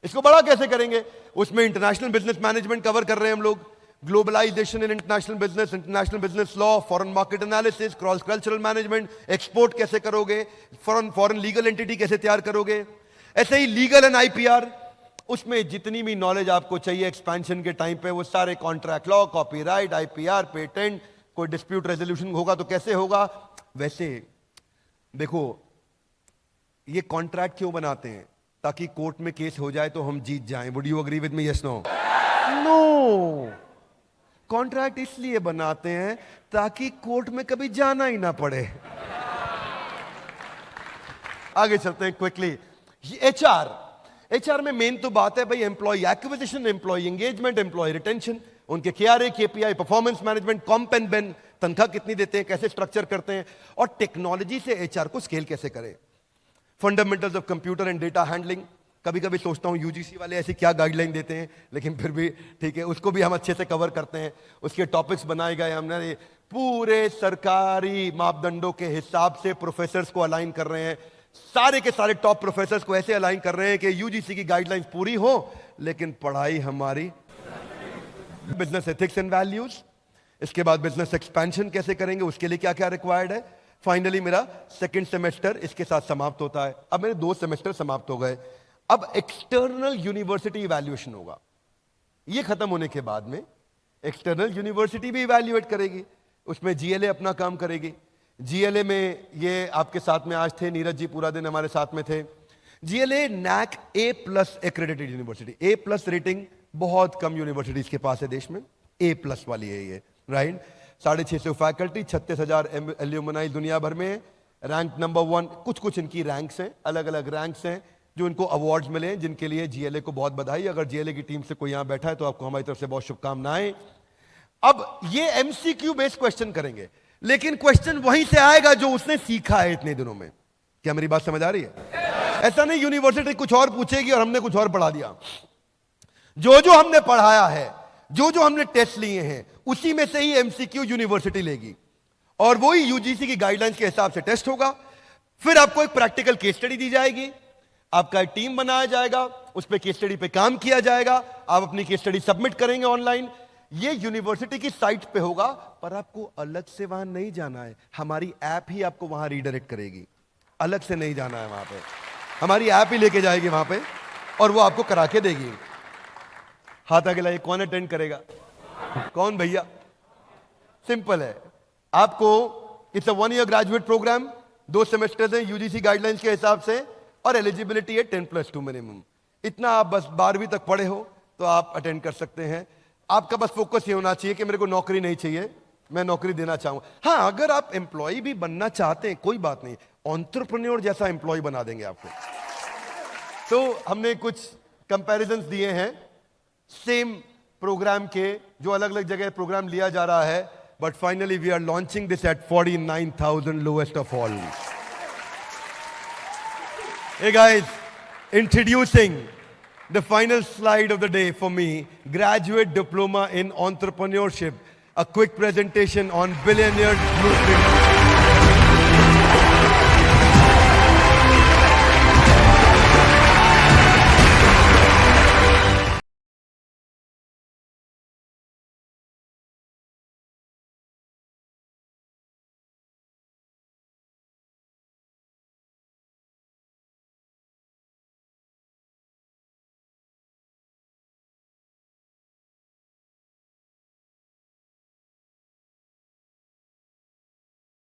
इसको बड़ा कैसे करेंगे, उसमें इंटरनेशनल बिजनेस मैनेजमेंट कवर कर रहे हैं हम लोग, globalisation in international business law, foreign market analysis, cross cultural management, export कैसे करोगे, फॉरेन लीगल एंटिटी कैसे तैयार करोगे। ऐसे ही लीगल एंड IPR, उसमें जितनी भी नॉलेज आपको चाहिए एक्सपेंशन के टाइम पे, वो सारे contract law, copyright, IPR, patent, कोई डिस्प्यूट रेजोल्यूशन होगा तो कैसे होगा। वैसे देखो ये कॉन्ट्रैक्ट क्यों बनाते हैं? ताकि कोर्ट में केस हो जाए तो हम जीत जाएं। Would you agree with me? Yes no? No, contract इसलिए बनाते हैं ताकि कोर्ट में कभी जाना ही ना पड़े। आगे चलते हैं क्विकली। HR में मेन तो बात है भाई employ acquisition, employ engagement, employ retention, उनके KRA, KPI, performance management, comp and ben, तनख्वाह कितनी देते हैं, कैसे स्ट्रक्चर करते हैं, और टेक्नोलॉजी से HR को स्केल कैसे करें। Fundamentals of computer and data handling. कभी कभी सोचता हूं UGC वाले ऐसी क्या गाइडलाइन देते हैं, लेकिन फिर भी ठीक है, उसको भी हम अच्छे से कवर करते हैं। उसके टॉपिक्स बनाए गए, हमने पूरे सरकारी मापदंडों के हिसाब से प्रोफेसर्स को अलाइन कर रहे हैं। सारे के सारे टॉप प्रोफेसर्स को ऐसे अलाइन कर रहे हैं कि UGC की गाइडलाइंस पूरी हो, लेकिन पढ़ाई हमारी। बिजनेस एथिक्स एंड वैल्यूज, इसके बाद बिजनेस एक्सपेंशन कैसे करेंगे, उसके लिए क्या क्या रिक्वायर्ड है। फाइनली मेरा सेकंड सेमेस्टर इसके साथ समाप्त होता है। अब मेरे 2 सेमेस्टर समाप्त हो गए। अब एक्सटर्नल यूनिवर्सिटी इवैल्यूएशन होगा। ये खत्म होने के बाद में एक्सटर्नल यूनिवर्सिटी भी इवैल्यूएट करेगी, उसमें GLA अपना काम करेगी। GLA में ये आपके साथ में आज थे, नीरज जी पूरा दिन हमारे साथ में थे। GLA NAC A+ accredited university. A+ rating बहुत कम यूनिवर्सिटीज के पास है देश में, A+ वाली है ये, राइट। 650 फैकल्टी, 36,000 एल्यूमनाई दुनिया भर में, रैंक नंबर 1। कुछ इनकी रैंक्स हैं, अलग अलग रैंक्स हैं जो इनको अवार्ड्स मिले हैं, जिनके लिए GLA को बहुत बधाई। अगर GLA की टीम से कोई यहां बैठा है तो आपको हमारी तरफ से बहुत शुभकामनाएं। अब ये MCQ बेस्ड क्वेश्चन करेंगे, लेकिन क्वेश्चन वहीं से आएगा जो उसने सीखा है इतने दिनों में। क्या मेरी बात समझ आ रही है? ऐसा नहीं यूनिवर्सिटी कुछ और पूछेगी और हमने कुछ और पढ़ा दिया। जो जो हमने पढ़ाया है, जो जो हमने टेस्ट लिए हैं, उसी में से ही एमसीक्यू यूनिवर्सिटी लेगी और वही यूजीसी की गाइडलाइंस के हिसाब से टेस्ट होगा। फिर आपको एक प्रैक्टिकल केस स्टडी दी जाएगी, आपका एक टीम बनाया जाएगा, उस पर केस स्टडी पे काम किया जाएगा, आप अपनी केस स्टडी सबमिट करेंगे ऑनलाइन। ये यूनिवर्सिटी की साइट पे होगा, पर आपको अलग से वहां नहीं जाना है, हमारी ऐप ही आपको वहां रीडायरेक्ट करेगी, अलग से नहीं जाना है वहां पे, हमारी ऐप ही लेके जाएगी वहां पे और वो आपको करा के देगी। हाथ आगे लाइए, कौन अटेंड करेगा? कौन भैया? सिंपल है, आपको it's a 1 year graduate programme, 2 semesters हैं यूजीसी गाइडलाइंस के हिसाब से और एलिजिबिलिटी है 10+2 मिनिमम। इतना आप बस 12वीं तक पढ़े हो तो आप अटेंड कर सकते हैं। आपका बस फोकस ये होना चाहिए कि मेरे को नौकरी नहीं चाहिए, मैं नौकरी देना चाहूंगा। हाँ, अगर आप एम्प्लॉय भी बनना चाहते हैं कोई बात नहीं, एंटरप्रेन्योर जैसा एम्प्लॉय बना देंगे आपको। तो हमने कुछ कंपैरिजंस दिए हैं सेम प्रोग्राम के, जो अलग अलग जगह प्रोग्राम लिया जा रहा है, but finally we are launching this at 49,000 lowest of all. Hey guys, introducing the final slide of the day for me, Graduate Diploma in Entrepreneurship, a quick presentation on Billionaires Blueprint.